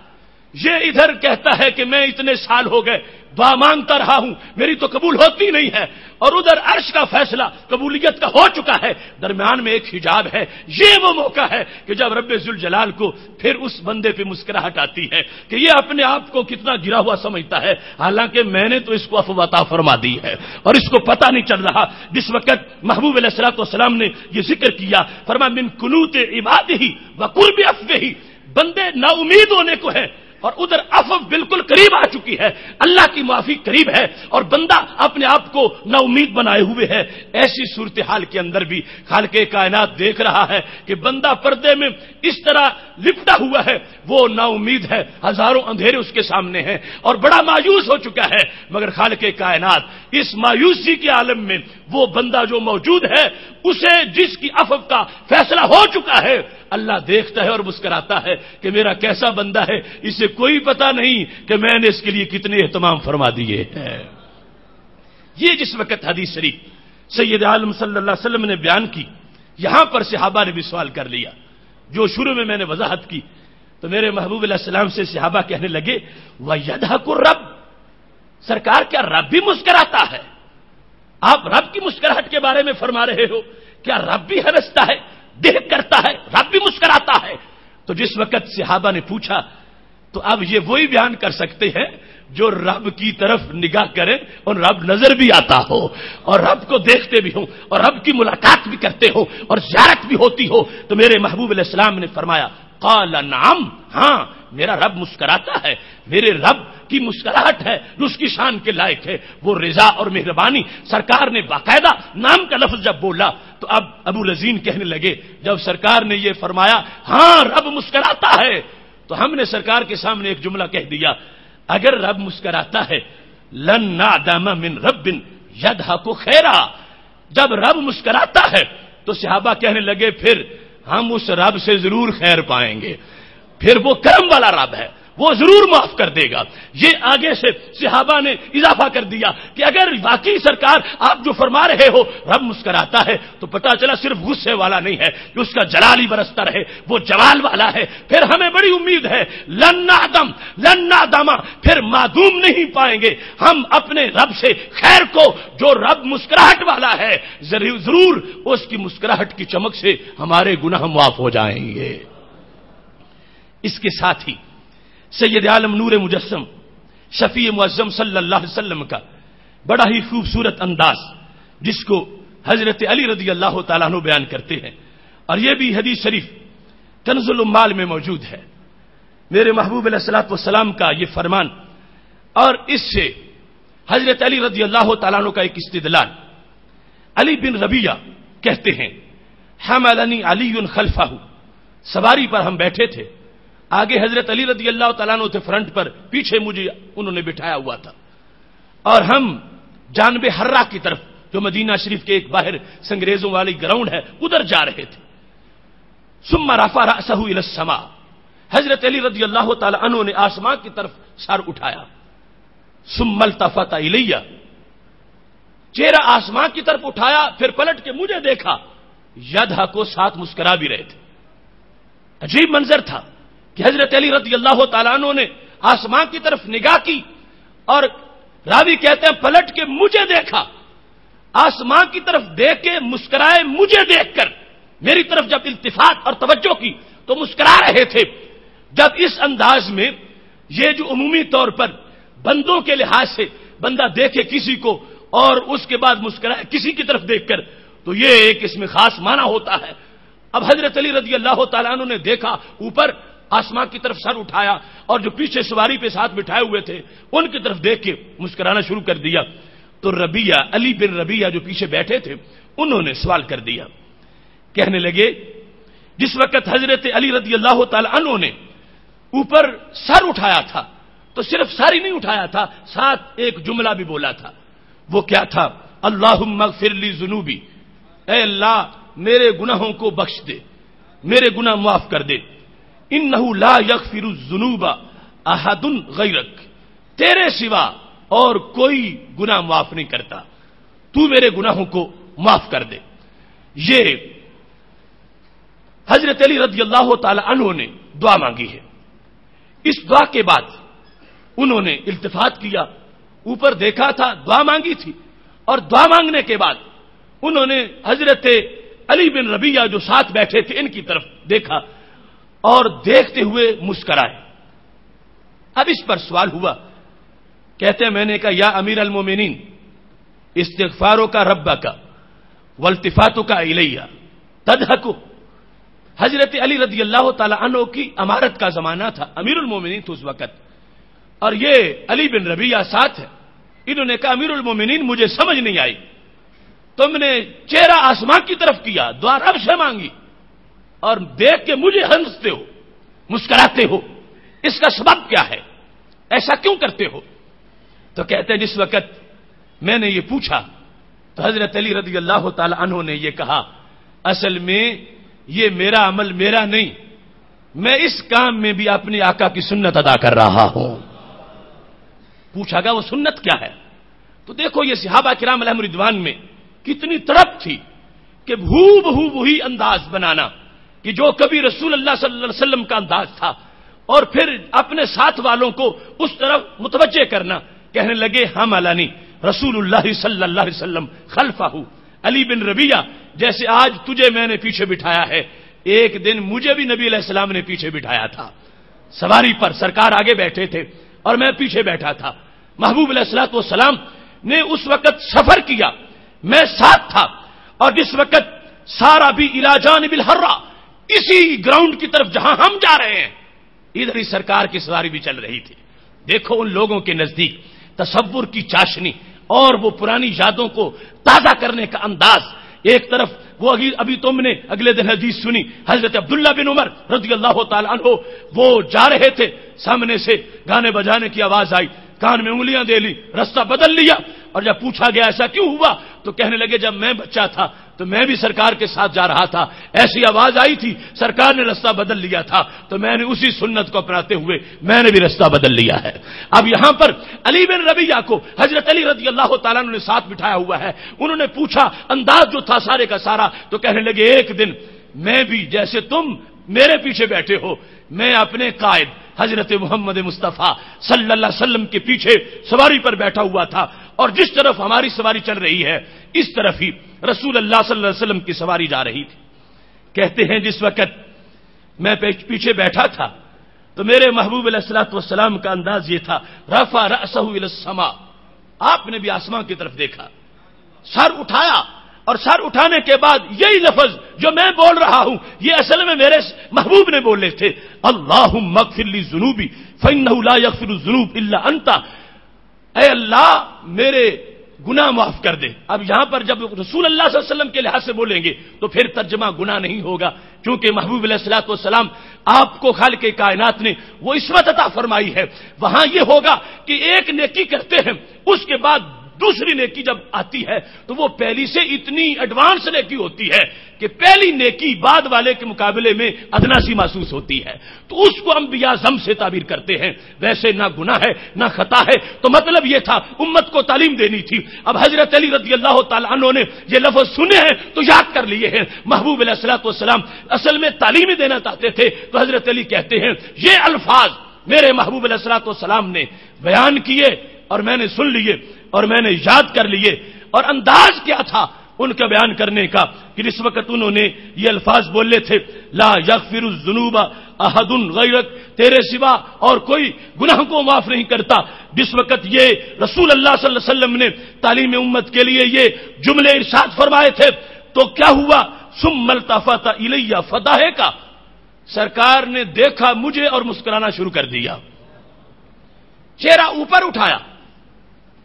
یہ ادھر کہتا ہے کہ میں اتنے سال ہو گئے دعا مانگتا رہا ہوں میری تو قبول ہوتی نہیں ہے، اور ادھر عرش کا فیصلہ قبولیت کا ہو چکا ہے، درمیان میں ایک حجاب ہے۔ یہ وہ موقع ہے کہ جب رب ذوالجلال کو پھر اس بندے پہ مسکراہٹ آتی ہے کہ یہ اپنے آپ کو کتنا گرا ہوا سمجھتا ہے، حالانکہ میں نے تو اس کو عفو عطا فرما دی ہے اور اس کو پتہ نہیں چل رہا۔ جس وقت محبوب علیہ الصلوۃ والسلام نے یہ ذکر کیا فرمایا من قنوت عبادہ وقرب عفوہ، بندے نا امید ہونے کو ہے اور ادھر عفو بالکل قریب آ چکی ہے، اللہ کی معافی قریب ہے اور بندہ اپنے آپ کو نا امید بنائے ہوئے ہے۔ ایسی صورتحال کے اندر بھی خالق کائنات دیکھ رہا ہے کہ بندہ پردے میں اس طرح لپٹا ہوا ہے، وہ نا امید ہے، ہزاروں اندھیرے اس کے سامنے ہیں اور بڑا مایوس ہو چکا ہے، مگر خالق کائنات اس مایوسی کے عالم میں وہ بندہ جو موجود ہے اسے جس کی عفو کا فیصلہ ہو چکا ہے اللہ دیکھتا ہے اور مسکراتا ہے کہ میرا کیسا بندہ ہے، اسے کوئی پتہ نہیں کہ میں نے اس کے لیے کتنے اہتمام فرما دیے ہیں۔ یہ جس وقت حدیث شریف سید عالم صلی اللہ علیہ وسلم نے بیان کی، یہاں پر صحابہ نے بھی سوال کر لیا، جو شروع میں نے وضاحت کی تو میرے محبوب علیہ السلام سے صحابہ کہنے لگے وَيَضْحَكُ الرَّبُّ، سرکار کیا رب بھی مسکراتا ہے؟ آپ رب کی مسکراہٹ کے بارے میں فرما رہے ہو، کیا رب بھی ہنستا ہے، دیکھ کرتا ہے، رب بھی مسکراتا ہے؟ تو جس وقت صحابہ نے پوچھا تو اب یہ وہی بیان کر سکتے ہیں جو رب کی طرف نگاہ کرے اور رب نظر بھی آتا ہو اور رب کو دیکھتے بھی ہوں اور رب کی ملاقات بھی کرتے ہو اور زیارت بھی ہوتی ہو۔ تو میرے محبوب علیہ السلام نے فرمایا قال نعم، ہاں میرا رب مسکراتا ہے، میرے رب کی مسکراہٹ ہے جو اس کی شان کے لائق ہے، وہ رضا اور مہربانی۔ سرکار نے باقاعدہ نام کا لفظ جب بولا تو اب ابو لذین کہنے لگے جب سرکار نے یہ فرمایا ہاں رب مسکراتا ہے تو ہم نے سرکار کے سامنے ایک جملہ کہہ دیا اگر رب مسکراتا ہے لن نعدم من رب یضحک خیرا، جب رب مسکراتا ہے تو صحابہ کہنے لگے پھر ہم اس رب سے ضرور خیر پائیں گے، پھر وہ کرم والا رب ہے، وہ ضرور معاف کر دے گا۔ یہ آگے سے صحابہ نے اضافہ کر دیا کہ اگر واقعی سرکار آپ جو فرما رہے ہو رب مسکراتا ہے تو پتہ چلا صرف غصے والا نہیں ہے کہ اس کا جلال ہی برستا رہے، وہ جمال والا ہے، پھر ہمیں بڑی امید ہے لن نعدم، پھر معدوم نہیں پائیں گے ہم اپنے رب سے خیر کو، جو رب مسکراہٹ والا ہے ضرور اس کی مسکراہٹ کی چمک سے ہمارے گناہ معاف ہو جائیں گے۔ اس کے ساتھ ہی سید عالم نور مجسم شفیع معظم صلی اللہ علیہ وسلم کا بڑا ہی خوبصورت انداز جس کو حضرت علی رضی اللہ تعالیٰ عنہ بیان کرتے ہیں، اور یہ بھی حدیث شریف کنز المال میں موجود ہے، میرے محبوب علیہ الصلوۃ والسلام کا یہ فرمان، اور اس سے حضرت علی رضی اللہ تعالیٰ عنہ کا ایک استدلال۔ علی بن ربیعہ کہتے ہیں حملنی علی خلفہ سواری پر ہم بیٹھے تھے، آگے حضرت علی رضی اللہ تعالیٰ عنہ تھے فرنٹ پر، پیچھے مجھے انہوں نے بٹھایا ہوا تھا، اور ہم جانب حرہ کی طرف جو مدینہ شریف کے ایک باہر سنگریزوں والی گراؤنڈ ہے ادھر جا رہے تھے۔ ثم رفع رأسه الى السماء، حضرت علی رضی اللہ تعالی عنہ نے آسمان کی طرف سر اٹھایا، ثم التفت الی، چہرہ آسمان کی طرف اٹھایا، پھر پلٹ کے مجھے دیکھا، یدھا کو ساتھ مسکرا بھی رہے تھے۔ عجیب منظر تھا کہ حضرت علی رضی اللہ تعالیٰ عنہ نے آسمان کی طرف نگاہ کی، اور راوی کہتے ہیں پلٹ کے مجھے دیکھا، آسمان کی طرف دیکھ کے مسکرائے، مجھے دیکھ کر میری طرف جب التفات اور توجہ کی تو مسکرا رہے تھے۔ جب اس انداز میں یہ جو عمومی طور پر بندوں کے لحاظ سے بندہ دیکھے کسی کو اور اس کے بعد مسکرائے کسی کی طرف دیکھ کر، تو یہ ایک اس میں خاص معنی ہوتا ہے۔ اب حضرت علی رضی اللہ تعالیٰ عنہ نے دیکھا، اوپر آسمان کی طرف سر اٹھایا، اور جو پیچھے سواری پہ ساتھ بٹھائے ہوئے تھے ان کی طرف دیکھ کے مسکرانا شروع کر دیا۔ تو ربیہ، علی بن ربیہ جو پیچھے بیٹھے تھے، انہوں نے سوال کر دیا، کہنے لگے جس وقت حضرت علی رضی اللہ تعالی عنہ نے اوپر سر اٹھایا تھا تو صرف سر ہی نہیں اٹھایا تھا، ساتھ ایک جملہ بھی بولا تھا۔ وہ کیا تھا؟ اللہم اغفر لی ذنوبی، اے اللہ میرے گناہوں کو بخش دے، میرے گناہ معاف کر دے۔ انہ لا یغفر الذنوب احد غیرک، تیرے سوا اور کوئی گناہ معاف نہیں کرتا، تو میرے گناہوں کو معاف کر دے۔ یہ حضرت علی رضی اللہ تعالی عنہ نے دعا مانگی ہے۔ اس دعا کے بعد انہوں نے التفات کیا، اوپر دیکھا تھا، دعا مانگی تھی، اور دعا مانگنے کے بعد انہوں نے حضرت علی بن ربیہ جو ساتھ بیٹھے تھے ان کی طرف دیکھا، اور دیکھتے ہوئے مسکرائے۔ اب اس پر سوال ہوا، کہتے ہیں میں نے کہا یا امیر المومنین، استغفاروں کا ربا کا والتفاتوں کا الیہ تدحکو۔ حضرت علی رضی اللہ تعالی عنہ کی امارت کا زمانہ تھا، امیر المومنین تھے اس وقت، اور یہ علی بن ربیہ ساتھ ہے۔ انہوں نے کہا امیر المومنین مجھے سمجھ نہیں آئی، تم نے چہرہ آسمان کی طرف کیا، دعا رب سے مانگی، اور دیکھ کے مجھے ہنستے ہو، مسکراتے ہو، اس کا سبب کیا ہے؟ ایسا کیوں کرتے ہو؟ تو کہتے ہیں جس وقت میں نے یہ پوچھا تو حضرت علی رضی اللہ تعالی عنہ نے یہ کہا اصل میں یہ میرا عمل میرا نہیں، میں اس کام میں بھی اپنے آقا کی سنت ادا کر رہا ہوں۔ پوچھا گا وہ سنت کیا ہے؟ تو دیکھو یہ صحابہ کرام علیہم رضوان میں کتنی تڑپ تھی کہ ہو بہو وہی انداز بنانا کہ جو کبھی رسول اللہ صلی اللہ علیہ وسلم کا انداز تھا، اور پھر اپنے ساتھ والوں کو اس طرف متوجہ کرنا۔ کہنے لگے ہم علانی رسول اللہ صلی اللہ علیہ وسلم خلفہ، علی بن ربیہ جیسے آج تجھے میں نے پیچھے بٹھایا ہے، ایک دن مجھے بھی نبی علیہ السلام نے پیچھے بٹھایا تھا، سواری پر سرکار آگے بیٹھے تھے اور میں پیچھے بیٹھا تھا۔ محبوب علیہ الصلوۃ والسلام نے اس وقت سفر کیا، میں ساتھ تھا، اور جس وقت سارا بھی الی جانب الحرہ، اسی گراؤنڈ کی طرف جہاں ہم جا رہے ہیں، ادھر ہی سرکار کی سواری بھی چل رہی تھی۔ دیکھو ان لوگوں کے نزدیک تصور کی چاشنی اور وہ پرانی یادوں کو تازہ کرنے کا انداز، ایک طرف وہ ابھی تم نے اگلے دن حدیث سنی، حضرت عبداللہ بن عمر رضی اللہ تعالی عنہ وہ جا رہے تھے، سامنے سے گانے بجانے کی آواز آئی، کان میں انگلیاں دے لی، رستہ بدل لیا، اور جب پوچھا گیا ایسا کیوں ہوا تو کہنے لگے جب میں بچہ تھا تو میں بھی سرکار کے ساتھ جا رہا تھا، ایسی آواز آئی تھی، سرکار نے رستہ بدل لیا تھا، تو میں نے اسی سنت کو اپناتے ہوئے میں نے بھی رستہ بدل لیا ہے۔ اب یہاں پر علی بن ربیہ کو حضرت علی رضی اللہ تعالیٰ عنہ نے ساتھ بٹھایا ہوا ہے، انہوں نے پوچھا انداز جو تھا سارے کا سارا، تو کہنے لگے ایک دن میں بھی جیسے تم میرے پیچھے بیٹھے ہو، میں اپنے قائد حضرت محمد مصطفیٰ صلی اللہ علیہ وسلم کے پیچھے سواری پر بیٹھا ہوا تھا، اور جس طرف ہماری سواری چل رہی ہے اس طرف ہی رسول اللہ صلی اللہ علیہ وسلم کی سواری جا رہی تھی۔ کہتے ہیں جس وقت میں پیچھے بیٹھا تھا تو میرے محبوب علیہ الصلوۃ والسلام کا انداز یہ تھا، رفع رأسہ الی السماء، آپ نے بھی آسمان کی طرف دیکھا، سر اٹھایا، اور سر اٹھانے کے بعد یہی لفظ جو میں بول رہا ہوں یہ اصل میں میرے محبوب نے بولے تھے، اللہم اغفر لی ذنوبی فانہ لا یغفر الذنوب الا انت، اے اللہ میرے گناہ معاف کر دے۔ اب یہاں پر جب رسول اللہ صلی اللہ علیہ وسلم کے لحاظ سے بولیں گے تو پھر ترجمہ گناہ نہیں ہوگا، چونکہ محبوب علیہ الصلوۃ والسلام آپ کو خالق کائنات نے وہ عصمت عطا فرمائی ہے، وہاں یہ ہوگا کہ ایک نیکی کرتے ہیں، اس کے بعد دوسری نیکی جب آتی ہے تو وہ پہلی سے اتنی ایڈوانس نیکی ہوتی ہے کہ پہلی نیکی بعد والے کے مقابلے میں ادنا سی محسوس ہوتی ہے، تو اس کو انبیاء ذم سے تعبیر کرتے ہیں۔ ویسے نہ گناہ ہے نہ خطا ہے، تو مطلب یہ تھا امت کو تعلیم دینی تھی۔ اب حضرت علی رضی اللہ تعالی عنہ نے یہ لفظ سنے ہیں تو یاد کر لیے ہیں۔ محبوب علیہ الصلوۃ والسلام اصل میں تعلیم ہی دینا چاہتے تھے، تو حضرت علی کہتے ہیں یہ الفاظ میرے محبوب علیہ الصلوۃ والسلام نے بیان کیے اور میں نے سن لیے اور میں نے یاد کر لیے، اور انداز کیا تھا ان کا بیان کرنے کا کہ جس وقت انہوں نے یہ الفاظ بولے تھے، لا یغفر الذنوب احد غیرک، تیرے سوا اور کوئی گناہ کو معاف نہیں کرتا، جس وقت یہ رسول اللہ صلی اللہ علیہ وسلم نے تعلیم امت کے لیے یہ جملے ارشاد فرمائے تھے تو کیا ہوا؟ ثم التفت الی فضحک، سرکار نے دیکھا مجھے اور مسکرانا شروع کر دیا، چہرہ اوپر اٹھایا،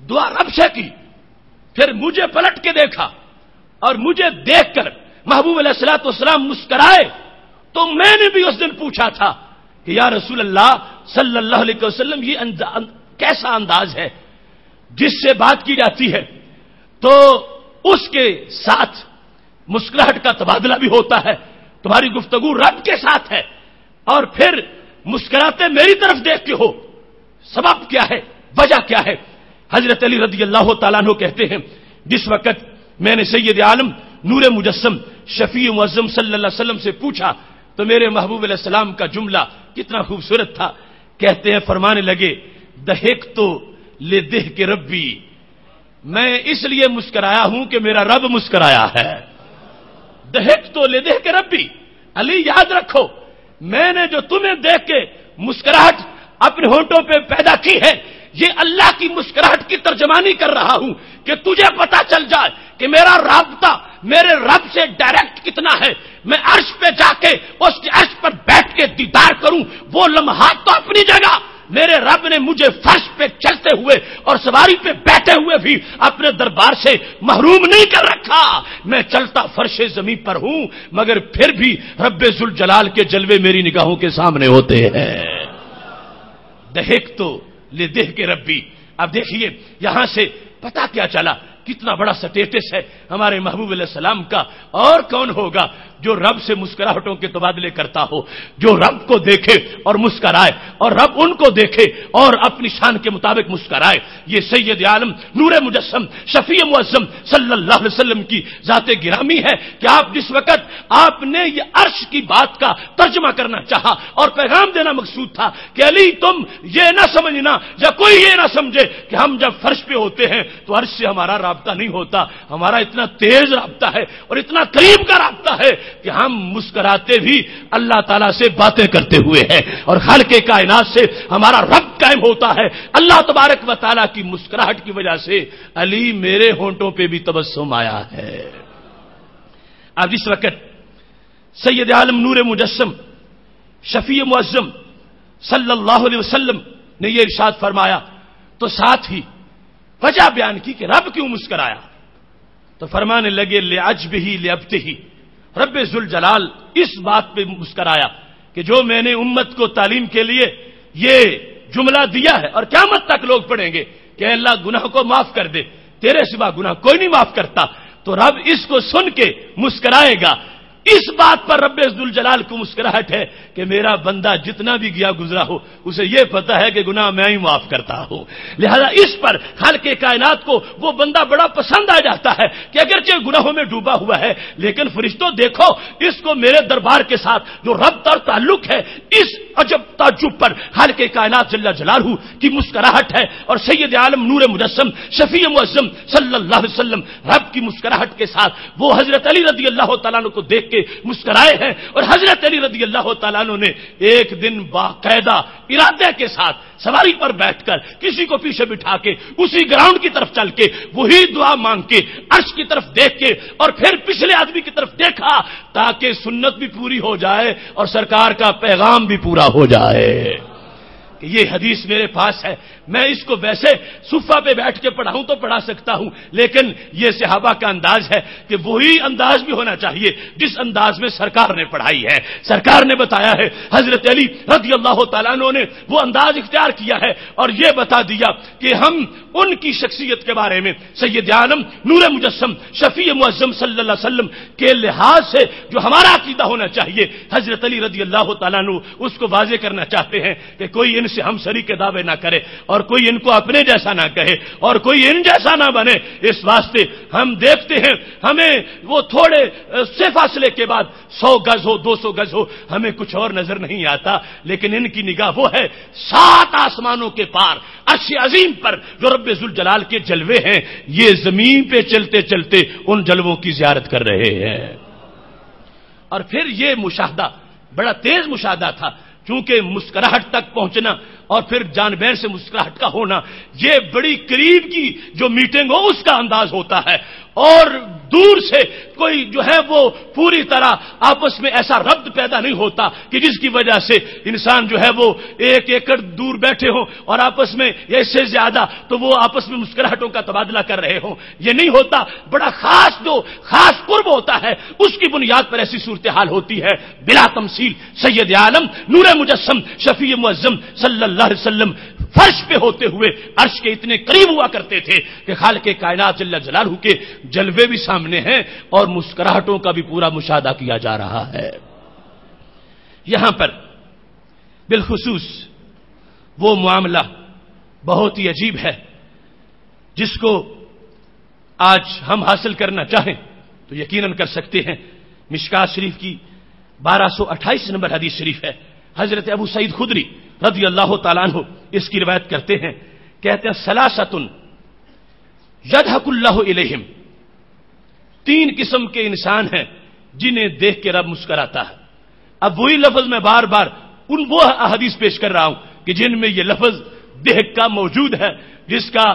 دعا رب سے کی، پھر مجھے پلٹ کے دیکھا اور مجھے دیکھ کر محبوب علیہ الصلوۃ والسلام مسکرائے، تو میں نے بھی اس دن پوچھا تھا کہ یا رسول اللہ صلی اللہ علیہ وسلم یہ کیسا انداز ہے جس سے بات کی جاتی ہے تو اس کے ساتھ مسکراہٹ کا تبادلہ بھی ہوتا ہے، تمہاری گفتگو رب کے ساتھ ہے اور پھر مسکراتے میری طرف دیکھ کے ہو، سبب کیا ہے، وجہ کیا ہے؟ حضرت علی رضی اللہ تعالیٰ عنہ کہتے ہیں جس وقت میں نے سید عالم نور مجسم شفیع معظم صلی اللہ علیہ وسلم سے پوچھا تو میرے محبوب علیہ السلام کا جملہ کتنا خوبصورت تھا، کہتے ہیں فرمانے لگے دہک تو لے دہ کے ربی، میں اس لیے مسکرایا ہوں کہ میرا رب مسکرایا ہے، دہک تو لے دہ کے ربی، علی یاد رکھو میں نے جو تمہیں دیکھ کے مسکراہٹ اپنے ہونٹوں پہ پیدا کی ہے یہ اللہ کی مسکراہٹ کی ترجمانی کر رہا ہوں کہ تجھے پتا چل جائے کہ میرا رابطہ میرے رب سے ڈائریکٹ کتنا ہے، میں عرش پہ جا کے اس کے عرش پر بیٹھ کے دیدار کروں، وہ لمحات تو اپنی جگہ میرے رب نے مجھے فرش پہ چلتے ہوئے اور سواری پہ بیٹھے ہوئے بھی اپنے دربار سے محروم نہیں کر رکھا، میں چلتا فرش زمین پر ہوں مگر پھر بھی رب ذوالجلال کے جلوے میری نگاہوں کے سامنے ہوتے ہیں، دہک تو لے دہ کے ربی۔ اب دیکھیے یہاں سے پتا کیا چلا کتنا بڑا سٹیٹس ہے ہمارے محبوب علیہ السلام کا، اور کون ہوگا جو رب سے مسکراہٹوں کے تبادلے کرتا ہو، جو رب کو دیکھے اور مسکرائے اور رب ان کو دیکھے اور اپنی شان کے مطابق مسکرائے، یہ سید عالم نور مجسم شفیع معظم صلی اللہ علیہ وسلم کی ذات گرامی ہے کہ آپ جس وقت آپ نے یہ عرش کی بات کا ترجمہ کرنا چاہا اور پیغام دینا مقصود تھا کہ علی تم یہ نہ سمجھنا یا کوئی یہ نہ سمجھے کہ ہم جب فرش پہ ہوتے ہیں تو عرش سے ہمارا رابطہ نہیں ہوتا، ہمارا اتنا تیز رابطہ ہے اور اتنا قریب کا رابطہ ہے کہ ہم مسکراتے بھی اللہ تعالیٰ سے باتیں کرتے ہوئے ہیں اور خالق کائنات سے ہمارا رب قائم ہوتا ہے، اللہ تبارک و تعالیٰ کی مسکراہٹ کی وجہ سے علی میرے ہونٹوں پہ بھی تبسم آیا ہے۔ اب اس وقت سید عالم نور مجسم شفیع معظم صلی اللہ علیہ وسلم نے یہ ارشاد فرمایا تو ساتھ ہی وجہ بیان کی کہ رب کیوں مسکرایا، تو فرمانے لگے لعجبہ لعبتہ، رب ذوالجلال اس بات پہ مسکرایا کہ جو میں نے امت کو تعلیم کے لیے یہ جملہ دیا ہے اور قیامت تک لوگ پڑھیں گے کہ اللہ گناہ کو معاف کر دے، تیرے سوا گناہ کوئی نہیں معاف کرتا، تو رب اس کو سن کے مسکرائے گا۔ اس بات پر رب ذوالجلال کو مسکراہٹ ہے کہ میرا بندہ جتنا بھی گیا گزرا ہو اسے یہ پتا ہے کہ گناہ میں ہی معاف کرتا ہوں، لہذا اس پر خالق کائنات کو وہ بندہ بڑا پسند آ جاتا ہے کہ اگرچہ گناہوں میں ڈوبا ہوا ہے لیکن فرشتوں دیکھو اس کو میرے دربار کے ساتھ جو ربط اور تعلق ہے، اس عجب تعجب پر خالق کائنات جل جلالہ کی مسکراہٹ ہے، اور سید عالم نور مجسم شفیع معظم صلی اللہ علیہ وسلم رب کی مسکراہٹ کے ساتھ وہ حضرت علی رضی اللہ تعالیٰ عنہ کو دیکھ کے مسکرائے ہیں، اور حضرت علی رضی اللہ تعالیٰ عنہ نے ایک دن باقاعدہ ارادے کے ساتھ سواری پر بیٹھ کر کسی کو پیچھے بٹھا کے اسی گراؤنڈ کی طرف چل کے وہی دعا مانگ کے عرش کی طرف دیکھ کے اور پھر پچھلے آدمی کی طرف دیکھا تاکہ سنت بھی پوری ہو جائے اور سرکار کا پیغام بھی پورا ہو جائے۔ کہ یہ حدیث میرے پاس ہے، میں اس کو ویسے صفہ پہ بیٹھ کے پڑھاؤں تو پڑھا سکتا ہوں، لیکن یہ صحابہ کا انداز ہے کہ وہی انداز بھی ہونا چاہیے جس انداز میں سرکار نے پڑھائی ہے۔ سرکار نے بتایا ہے، حضرت علی رضی اللہ تعالیٰ عنہ نے وہ انداز اختیار کیا ہے اور یہ بتا دیا کہ ہم ان کی شخصیت کے بارے میں سید عالم نور مجسم شفیع معظم صلی اللہ علیہ وسلم کے لحاظ سے جو ہمارا عقیدہ ہونا چاہیے، حضرت علی رضی اللہ تعالیٰ عنہ اس کو واضح کرنا چاہتے ہیں کہ کوئی ان سے ہم سری کے دعوے نہ کرے اور کوئی ان کو اپنے جیسا نہ کہے اور کوئی ان جیسا نہ بنے۔ اس واسطے ہم دیکھتے ہیں ہمیں وہ تھوڑے سے فاصلے کے بعد 100 گز ہو 200 گز ہو ہمیں کچھ اور نظر نہیں آتا، لیکن ان کی نگاہ وہ ہے 7 آسمانوں کے پار عرش عظیم پر جو رب ذوالجلال کے جلوے ہیں، یہ زمین پہ چلتے چلتے ان جلووں کی زیارت کر رہے ہیں۔ اور پھر یہ مشاہدہ بڑا تیز مشاہدہ تھا، چونکہ مسکراہٹ تک پہنچنا اور پھر جانبین سے مسکراہٹ کا ہونا، یہ بڑی قریب کی جو میٹنگ ہو اس کا انداز ہوتا ہے، اور دور سے کوئی جو ہے وہ پوری طرح آپس میں ایسا ربط پیدا نہیں ہوتا کہ جس کی وجہ سے انسان جو ہے وہ 1 ایکڑ دور بیٹھے ہوں اور آپس میں یا اس سے زیادہ تو وہ آپس میں مسکراہٹوں کا تبادلہ کر رہے ہوں، یہ نہیں ہوتا۔ بڑا خاص قرب ہوتا ہے، اس کی بنیاد پر ایسی صورتحال ہوتی ہے۔ بلا تمثیل سید عالم نور مجسم شفیع معظم صلی اللہ علیہ وسلم فرش پہ ہوتے ہوئے عرش کے اتنے قریب ہوا کرتے تھے کہ خالق کائنات جل جلالہ کے جلوے بھی سامنے ہیں اور مسکراہٹوں کا بھی پورا مشاہدہ کیا جا رہا ہے۔ یہاں پر بالخصوص وہ معاملہ بہت ہی عجیب ہے جس کو آج ہم حاصل کرنا چاہیں تو یقیناً کر سکتے ہیں۔ مشکات شریف کی 1228 نمبر حدیث شریف ہے، حضرت ابو سعید خدری رضی اللہ تعالیٰ عنہ اس کی روایت کرتے ہیں، کہتے ہیں ثلاثۃ یضحک اللہ الیہم، 3 قسم کے انسان ہیں جنہیں دیکھ کے رب مسکراتا ہے۔ اب وہی لفظ میں بار بار وہ احادیث پیش کر رہا ہوں کہ جن میں یہ لفظ دیکھ کا موجود ہے، جس کا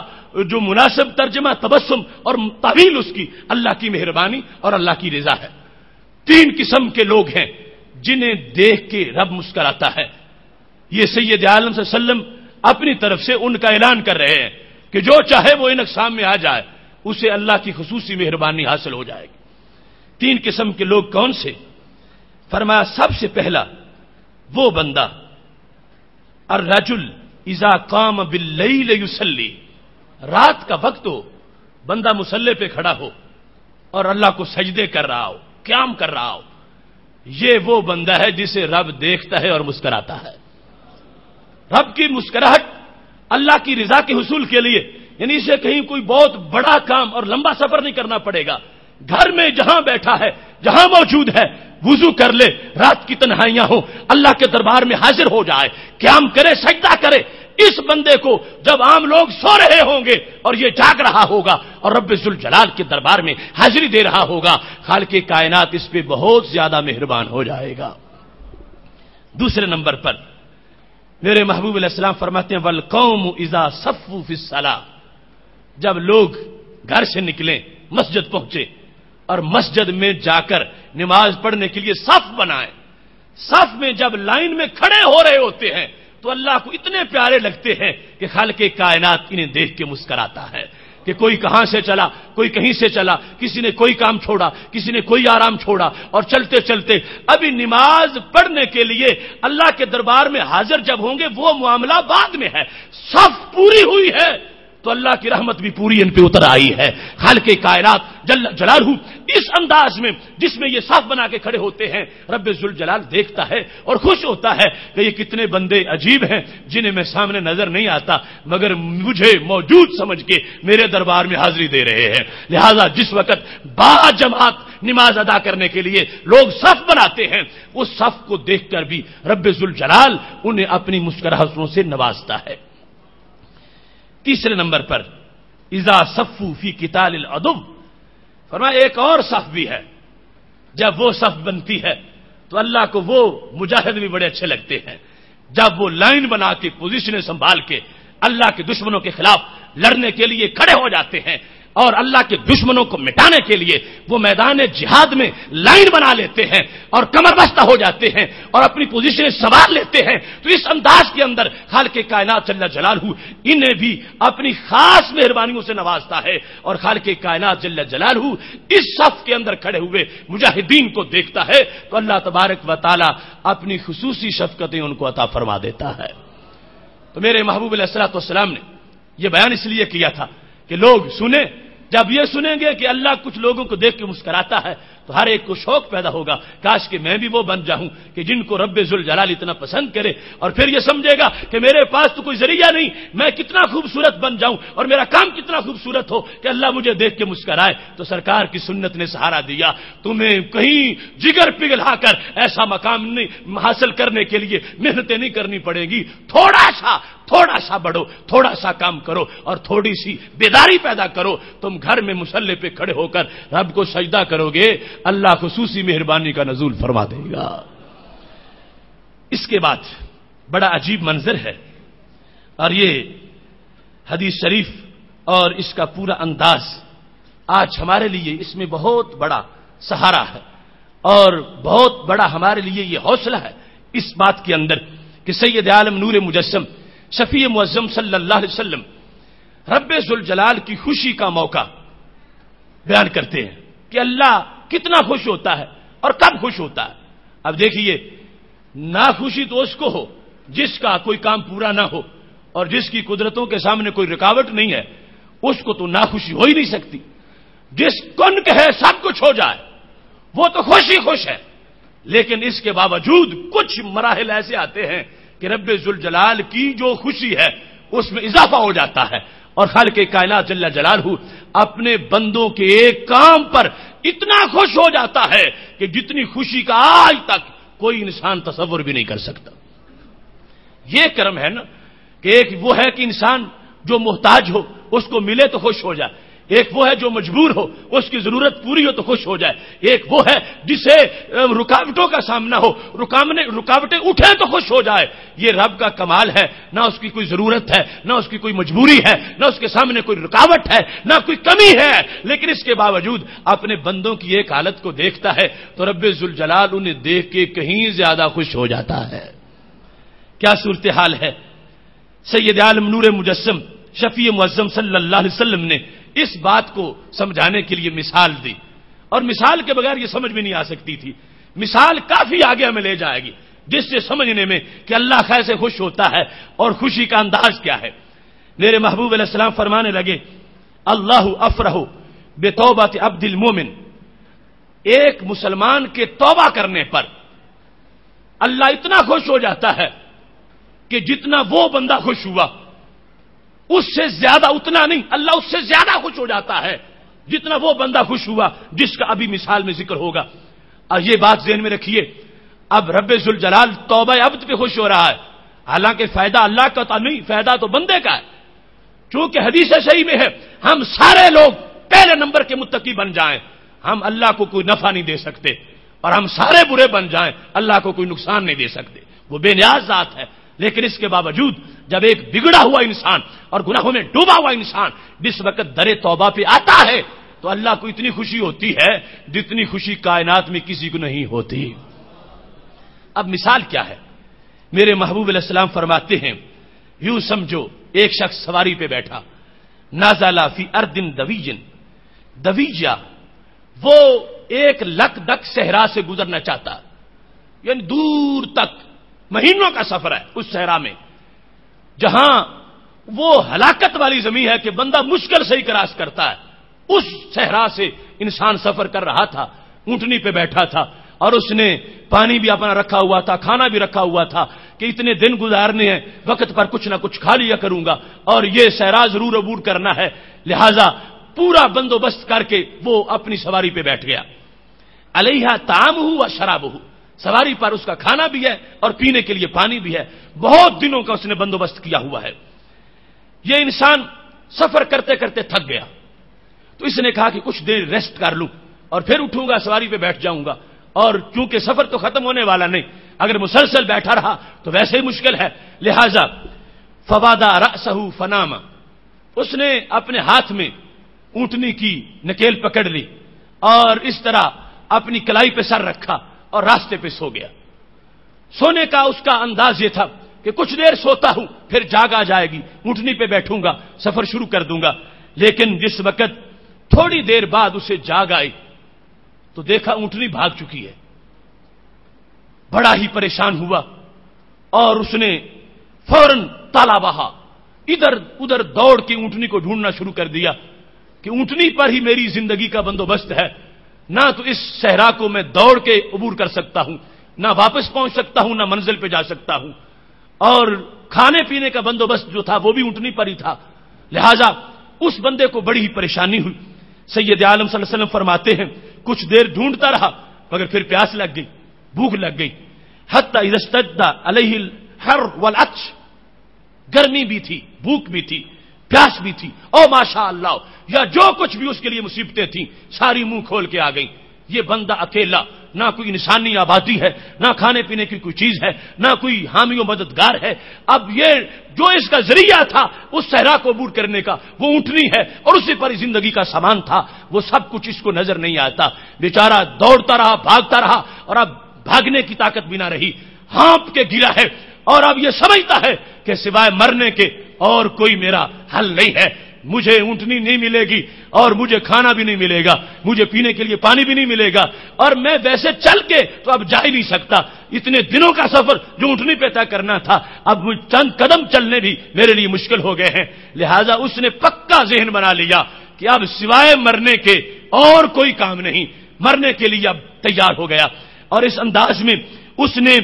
جو مناسب ترجمہ تبسم اور تعویل اس کی اللہ کی مہربانی اور اللہ کی رضا ہے۔ 3 قسم کے لوگ ہیں جنہیں دیکھ کے رب مسکراتا ہے۔ یہ سید عالم صلی اللہ علیہ وسلم اپنی طرف سے ان کا اعلان کر رہے ہیں کہ جو چاہے وہ ان اقسام میں آ جائے اسے اللہ کی خصوصی مہربانی حاصل ہو جائے گی۔ 3 قسم کے لوگ کون سے؟ فرمایا سب سے پہلا وہ بندہ الرجل اذا قام باللیل یصلی، رات کا وقت ہو، بندہ مصلی پہ کھڑا ہو اور اللہ کو سجدے کر رہا ہو، قیام کر رہا ہو، یہ وہ بندہ ہے جسے رب دیکھتا ہے اور مسکراتا ہے۔ رب کی مسکراہٹ اللہ کی رضا کے حصول کے لیے، یعنی اسے کہیں کوئی بہت بڑا کام اور لمبا سفر نہیں کرنا پڑے گا، گھر میں جہاں بیٹھا ہے جہاں موجود ہے وضو کر لے، رات کی تنہائیاں ہو، اللہ کے دربار میں حاضر ہو جائے، قیام کرے، سجدہ کرے۔ اس بندے کو جب عام لوگ سو رہے ہوں گے اور یہ جاگ رہا ہوگا اور رب ذوالجلال کے دربار میں حاضری دے رہا ہوگا، خالق کائنات اس پہ بہت زیادہ مہربان ہو جائے گا۔ دوسرے نمبر پر میرے محبوب علیہ السلام فرماتے ہیں والقوم اذا صفوا فی الصلاۃ، جب لوگ گھر سے نکلیں مسجد پہنچے اور مسجد میں جا کر نماز پڑھنے کے لیے صف بنائیں، صف میں جب لائن میں کھڑے ہو رہے ہوتے ہیں تو اللہ کو اتنے پیارے لگتے ہیں کہ خالق کائنات انہیں دیکھ کے مسکراتا ہے کہ کوئی کہاں سے چلا، کوئی کہیں سے چلا، کسی نے کوئی کام چھوڑا، کسی نے کوئی آرام چھوڑا، اور چلتے چلتے ابھی نماز پڑھنے کے لیے اللہ کے دربار میں حاضر جب ہوں گے وہ معاملہ بعد میں ہے، صف پوری ہوئی ہے تو اللہ کی رحمت بھی پوری ان پہ اتر آئی ہے۔ خالق کائنات جل جلالہ اس انداز میں جس میں یہ صف بنا کے کھڑے ہوتے ہیں رب ذوالجلال دیکھتا ہے اور خوش ہوتا ہے کہ یہ کتنے بندے عجیب ہیں جنہیں میں سامنے نظر نہیں آتا مگر مجھے موجود سمجھ کے میرے دربار میں حاضری دے رہے ہیں۔ لہذا جس وقت با جماعت نماز ادا کرنے کے لیے لوگ صف بناتے ہیں اس صف کو دیکھ کر بھی رب ذوالجلال انہیں اپنی مسکراہٹوں سے نوازتا ہے۔ تیسرے نمبر پر اذا صفوا فی قتال العدو، فرمایا ایک اور صف بھی ہے، جب وہ صف بنتی ہے تو اللہ کو وہ مجاہد بھی بڑے اچھے لگتے ہیں، جب وہ لائن بنا کے پوزیشنیں سنبھال کے اللہ کے دشمنوں کے خلاف لڑنے کے لیے کھڑے ہو جاتے ہیں، اور اللہ کے دشمنوں کو مٹانے کے لیے وہ میدان جہاد میں لائن بنا لیتے ہیں اور کمر بستہ ہو جاتے ہیں اور اپنی پوزیشن سنوار لیتے ہیں، تو اس انداز کے اندر خالق کائنات جل جلالہ انہیں بھی اپنی خاص مہربانیوں سے نوازتا ہے، اور خالق کائنات جل جلالہ اس صف کے اندر کھڑے ہوئے مجاہدین کو دیکھتا ہے تو اللہ تبارک و تعالی اپنی خصوصی شفقتیں ان کو عطا فرما دیتا ہے۔ تو میرے محبوب علیہ الصلوۃ والسلام نے یہ بیان اس لیے کیا تھا کہ لوگ سنیں، جب یہ سنیں گے کہ اللہ کچھ لوگوں کو دیکھ کے مسکراتا ہے تو ہر ایک کو شوق پیدا ہوگا، کاش کہ میں بھی وہ بن جاؤں کہ جن کو رب ذوالجلال اتنا پسند کرے، اور پھر یہ سمجھے گا کہ میرے پاس تو کوئی ذریعہ نہیں، میں کتنا خوبصورت بن جاؤں اور میرا کام کتنا خوبصورت ہو کہ اللہ مجھے دیکھ کے مسکرائے۔ تو سرکار کی سنت نے سہارا دیا، تمہیں کہیں جگر پگھلا کر ایسا مقام نہیں حاصل کرنے کے لیے محنتیں نہیں کرنی پڑیں گی، تھوڑا سا بڑھو، تھوڑا سا کام کرو اور تھوڑی سی بیداری پیدا کرو، تم گھر میں مصلی پہ کھڑے ہو کر رب کو سجدہ کرو گے، اللہ خصوصی مہربانی کا نزول فرما دے گا۔ اس کے بعد بڑا عجیب منظر ہے، اور یہ حدیث شریف اور اس کا پورا انداز آج ہمارے لیے اس میں بہت بڑا سہارا ہے، اور بہت بڑا ہمارے لیے یہ حوصلہ ہے اس بات کے اندر کہ سید عالم نور مجسم شفیع معظم صلی اللہ علیہ وسلم رب ذوالجلال کی خوشی کا موقع بیان کرتے ہیں کہ اللہ کتنا خوش ہوتا ہے اور کب خوش ہوتا ہے۔ اب دیکھیے، ناخوشی تو اس کو ہو جس کا کوئی کام پورا نہ ہو اور جس کی قدرتوں کے سامنے کوئی رکاوٹ نہیں ہے، اس کو تو ناخوشی ہو ہی نہیں سکتی۔ جس کن کہے سب کچھ ہو جائے وہ تو خوش ہی خوش ہے، لیکن اس کے باوجود کچھ مراحل ایسے آتے ہیں کہ رب ذوالجلال کی جو خوشی ہے اس میں اضافہ ہو جاتا ہے، اور خالق کائنات جل جلالہ اپنے بندوں کے ایک کام پر اتنا خوش ہو جاتا ہے کہ جتنی خوشی کا آج تک کوئی انسان تصور بھی نہیں کر سکتا۔ یہ کرم ہے نا کہ ایک وہ ہے کہ انسان جو محتاج ہو اس کو ملے تو خوش ہو جائے، ایک وہ ہے جو مجبور ہو اس کی ضرورت پوری ہو تو خوش ہو جائے، ایک وہ ہے جسے رکاوٹوں کا سامنا ہو، رکاوٹیں اٹھیں تو خوش ہو جائے۔ یہ رب کا کمال ہے، نہ اس کی کوئی ضرورت ہے، نہ اس کی کوئی مجبوری ہے، نہ اس کے سامنے کوئی رکاوٹ ہے، نہ کوئی کمی ہے، لیکن اس کے باوجود اپنے بندوں کی ایک حالت کو دیکھتا ہے تو رب ذوالجلال انہیں دیکھ کے کہیں زیادہ خوش ہو جاتا ہے۔ کیا صورتحال ہے؟ سید عالم نور مجسم شفیع معظم صلی اللہ علیہ وسلم نے اس بات کو سمجھانے کے لیے مثال دی، اور مثال کے بغیر یہ سمجھ میں نہیں آ سکتی تھی۔ مثال کافی آگے ہمیں لے جائے گی جس سے سمجھنے میں کہ اللہ کیسے خوش ہوتا ہے اور خوشی کا انداز کیا ہے۔ میرے محبوب علیہ السلام فرمانے لگے، اللہ افرح بتوبۃ عبد المومن، ایک مسلمان کے توبہ کرنے پر اللہ اتنا خوش ہو جاتا ہے کہ جتنا وہ بندہ خوش ہوا اس سے زیادہ، اتنا نہیں، اللہ اس سے زیادہ خوش ہو جاتا ہے جتنا وہ بندہ خوش ہوا جس کا ابھی مثال میں ذکر ہوگا۔ اور یہ بات ذہن میں رکھیے، اب رب ذوالجلال توبہ عبد پہ خوش ہو رہا ہے، حالانکہ فائدہ اللہ کا تو نہیں، فائدہ تو بندے کا ہے۔ چونکہ حدیث صحیح میں ہے ہم سارے لوگ پہلے نمبر کے متقی بن جائیں، ہم اللہ کو کوئی نفع نہیں دے سکتے، اور ہم سارے برے بن جائیں اللہ کو کوئی نقصان نہیں دے سکتے، وہ بے نیاز ذات ہے۔ لیکن اس کے باوجود جب ایک بگڑا ہوا انسان اور گناہوں میں ڈوبا ہوا انسان جس وقت در توبہ پہ آتا ہے تو اللہ کو اتنی خوشی ہوتی ہے جتنی خوشی کائنات میں کسی کو نہیں ہوتی۔ اب مثال کیا ہے؟ میرے محبوب علیہ السلام فرماتے ہیں، یوں سمجھو ایک شخص سواری پہ بیٹھا، نازل فی ارض دویجن، دویجہ وہ ایک لک دک صحرا سے گزرنا چاہتا، یعنی دور تک مہینوں کا سفر ہے اس صحرا میں، جہاں وہ ہلاکت والی زمین ہے کہ بندہ مشکل سے ہی کراس کرتا ہے، اس صحرا سے انسان سفر کر رہا تھا، اونٹنی پہ بیٹھا تھا، اور اس نے پانی بھی اپنا رکھا ہوا تھا، کھانا بھی رکھا ہوا تھا کہ اتنے دن گزارنے ہیں، وقت پر کچھ نہ کچھ کھا لیا کروں گا، اور یہ صحرا ضرور عبور کرنا ہے، لہذا پورا بندوبست کر کے وہ اپنی سواری پہ بیٹھ گیا۔ علیہا طعامہ و شرابہ، سواری پر اس کا کھانا بھی ہے اور پینے کے لیے پانی بھی ہے، بہت دنوں کا اس نے بندوبست کیا ہوا ہے۔ یہ انسان سفر کرتے کرتے تھک گیا تو اس نے کہا کہ کچھ دیر ریسٹ کر لوں اور پھر اٹھوں گا، سواری پہ بیٹھ جاؤں گا، اور چونکہ سفر تو ختم ہونے والا نہیں، اگر مسلسل بیٹھا رہا تو ویسے ہی مشکل ہے، لہذا فوادہ رأسہ فنام، اس نے اپنے ہاتھ میں اونٹنی کی نکیل پکڑ لی اور اس طرح اپنی کلائی پہ سر رکھا اور راستے پہ سو گیا۔ سونے کا اس کا انداز یہ تھا کہ کچھ دیر سوتا ہوں پھر جاگ آ جائے گی، اونٹنی پہ بیٹھوں گا، سفر شروع کر دوں گا۔ لیکن جس وقت تھوڑی دیر بعد اسے جاگ آئی تو دیکھا اونٹنی بھاگ چکی ہے۔ بڑا ہی پریشان ہوا اور اس نے فوراً تالا بہا، ادھر ادھر دوڑ کے اونٹنی کو ڈھونڈنا شروع کر دیا کہ اونٹنی پر ہی میری زندگی کا بندوبست ہے، نہ تو اس صحرا کو میں دوڑ کے عبور کر سکتا ہوں، نہ واپس پہنچ سکتا ہوں، نہ منزل پہ جا سکتا ہوں، اور کھانے پینے کا بندوبست جو تھا وہ بھی اونٹنی پر ہی تھا۔ لہذا اس بندے کو بڑی ہی پریشانی ہوئی۔ سید عالم صلی اللہ علیہ وسلم فرماتے ہیں کچھ دیر ڈھونڈتا رہا مگر پھر پیاس لگ گئی، بھوک لگ گئی۔ حتی اذا اشتد علیہ الحر والعطش، گرمی بھی تھی، بھوک بھی تھی، پیاس بھی تھی، او ماشاء اللہ، یا جو کچھ بھی اس کے لیے مصیبتیں تھیں ساری منہ کھول کے آ گئیں۔ یہ بندہ اکیلا، نہ کوئی انسانی آبادی ہے، نہ کھانے پینے کی کوئی چیز ہے، نہ کوئی حامی و مددگار ہے۔ اب یہ جو اس کا ذریعہ تھا اس صحرا کو عبور کرنے کا وہ اونٹنی ہے اور اسی پر زندگی کا سامان تھا، وہ سب کچھ اس کو نظر نہیں آتا۔ بیچارہ دوڑتا رہا، بھاگتا رہا اور اب بھاگنے کی طاقت بھی نہ رہی، ہانپ کے گرا ہے اور اب یہ سمجھتا ہے کہ سوائے مرنے کے اور کوئی میرا حل نہیں ہے۔ مجھے اونٹنی نہیں ملے گی اور مجھے کھانا بھی نہیں ملے گا، مجھے پینے کے لیے پانی بھی نہیں ملے گا، اور میں ویسے چل کے تو اب جا ہی نہیں سکتا۔ اتنے دنوں کا سفر جو اونٹنی پہ طے کرنا تھا اب چند قدم چلنے بھی میرے لیے مشکل ہو گئے ہیں۔ لہذا اس نے پکا ذہن بنا لیا کہ اب سوائے مرنے کے اور کوئی کام نہیں، مرنے کے لیے اب تیار ہو گیا۔ اور اس انداز میں اس نے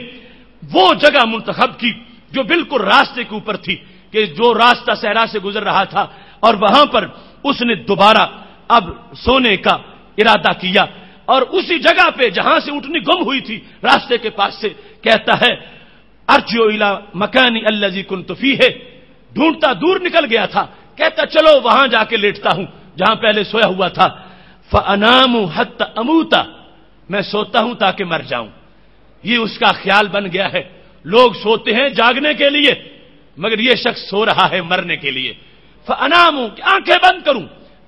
وہ جگہ منتخب کی جو بالکل راستے کے اوپر تھی، کہ جو راستہ صحرا سے گزر رہا تھا، اور وہاں پر اس نے دوبارہ اب سونے کا ارادہ کیا، اور اسی جگہ پہ جہاں سے اونٹنی گم ہوئی تھی راستے کے پاس سے کہتا ہے ارجو الی مکانی الذی کنت فیہ، ڈھونڈتا دور نکل گیا تھا، کہتا چلو وہاں جا کے لیٹتا ہوں جہاں پہلے سویا ہوا تھا۔ فانام حتی اموت، میں سوتا ہوں تاکہ مر جاؤں۔ یہ اس کا خیال بن گیا ہے۔ لوگ سوتے ہیں جاگنے کے لیے مگر یہ شخص سو رہا ہے مرنے کے لیے۔ فانام، کہ آنکھیں بند کروں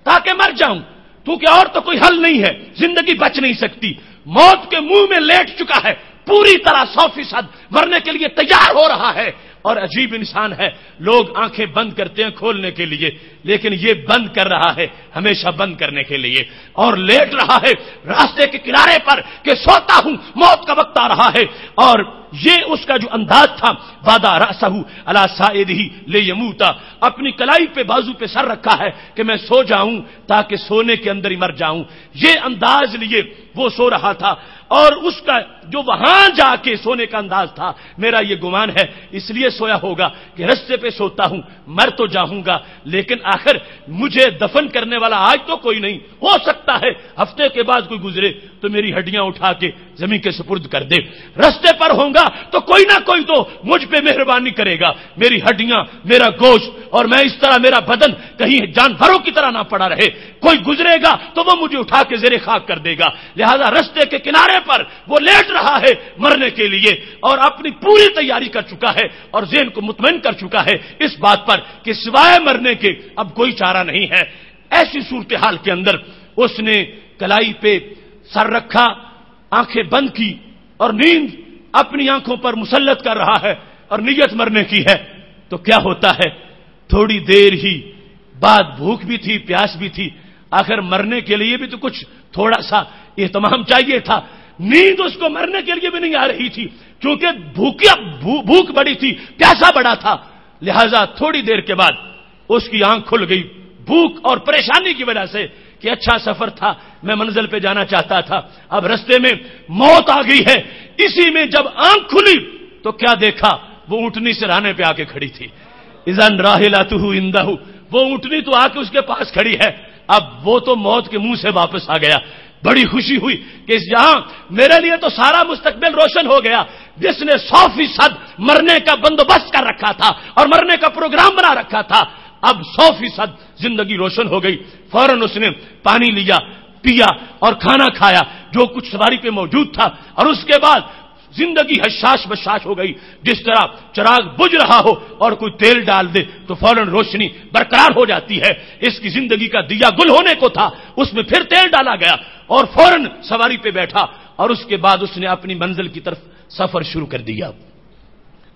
تاکہ مر جاؤں، کیونکہ اور تو کوئی حل نہیں ہے، زندگی بچ نہیں سکتی، موت کے منہ میں لیٹ چکا ہے، پوری طرح 100% مرنے کے لیے تیار ہو رہا ہے۔ اور عجیب انسان ہے، لوگ آنکھیں بند کرتے ہیں کھولنے کے لیے، لیکن یہ بند کر رہا ہے ہمیشہ بند کرنے کے لیے، اور لیٹ رہا ہے راستے کے کنارے پر کہ سوتا ہوں، موت کا وقت آ رہا ہے۔ اور یہ اس کا جو انداز تھا، وعدہ رأسہ علی سائدہ لیموت، اپنی کلائی پہ بازو پہ سر رکھا ہے کہ میں سو جاؤں تاکہ سونے کے اندر ہی مر جاؤں، یہ انداز لیے وہ سو رہا تھا۔ اور اس کا جو وہاں جا کے سونے کا انداز تھا، میرا یہ گمان ہے اس لیے سویا ہوگا کہ رستے پہ سوتا ہوں، مر تو جاؤں گا لیکن آخر مجھے دفن کرنے والا آج تو کوئی نہیں، ہو سکتا ہے ہفتے کے بعد کوئی گزرے تو میری ہڈیاں اٹھا کے زمین کے سپرد کر دے، رستے پر ہوں گا تو کوئی نہ کوئی تو مجھ پہ مہربانی کرے گا، میری ہڈیاں، میرا گوشت، اور میں اس طرح میرا بدن کہیں جانوروں کی طرح نہ پڑا رہے، کوئی گزرے گا تو وہ مجھے اٹھا کے زیر خاک کر دے گا۔ لہذا رستے کے کنارے پر وہ لیٹ رہا ہے مرنے کے لیے، اور اپنی پوری تیاری کر چکا ہے اور ذہن کو مطمئن کر چکا ہے اس بات پر کہ سوائے مرنے کے اب کوئی چارہ نہیں ہے۔ ایسی صورتحال کے اندر اس نے کلائی پہ سر رکھا، آنکھیں بند کی، اور نیند اپنی آنکھوں پر مسلط کر رہا ہے اور نیت مرنے کی ہے۔ تو کیا ہوتا ہے، تھوڑی دیر ہی بعد بھوک بھی تھی، پیاس بھی تھی، آخر مرنے کے لیے بھی تو کچھ تھوڑا سا اہتمام چاہیے تھا۔ نیند اس کو مرنے کے لیے بھی نہیں آ رہی تھی کیونکہ بھوک بڑی تھی، پیاسا بڑا تھا۔ لہذا تھوڑی دیر کے بعد اس کی آنکھ کھل گئی، بھوک اور پریشانی کی وجہ سے کہ اچھا سفر تھا، میں منزل پہ جانا چاہتا تھا، اب رستے میں موت آ گئی ہے۔ اسی میں جب آنکھ کھلی تو کیا دیکھا، وہ اونٹنی سرانے پہ آ کے کھڑی تھی۔ اذن راحلتہ عندہ، وہ اونٹنی تو آ کے اس کے پاس کھڑی ہے۔ اب وہ تو موت کے منہ سے واپس آ گیا، بڑی خوشی ہوئی کہ یہاں میرے لیے تو سارا مستقبل روشن ہو گیا، جس نے 100% مرنے کا بندوبست کر رکھا تھا اور مرنے کا پروگرام بنا رکھا تھا، اب 100% زندگی روشن ہو گئی۔ فوراً اس نے پانی لیا، پیا اور کھانا کھایا جو کچھ سواری پہ موجود تھا، اور اس کے بعد زندگی حشاش بشاش ہو گئی، جس طرح چراغ بجھ رہا ہو اور کوئی تیل ڈال دے تو فوراً روشنی برقرار ہو جاتی ہے۔ اس کی زندگی کا دیا گل ہونے کو تھا، اس میں پھر تیل ڈالا گیا اور فوراً سواری پہ بیٹھا اور اس کے بعد اس نے اپنی منزل کی طرف سفر شروع کر دیا۔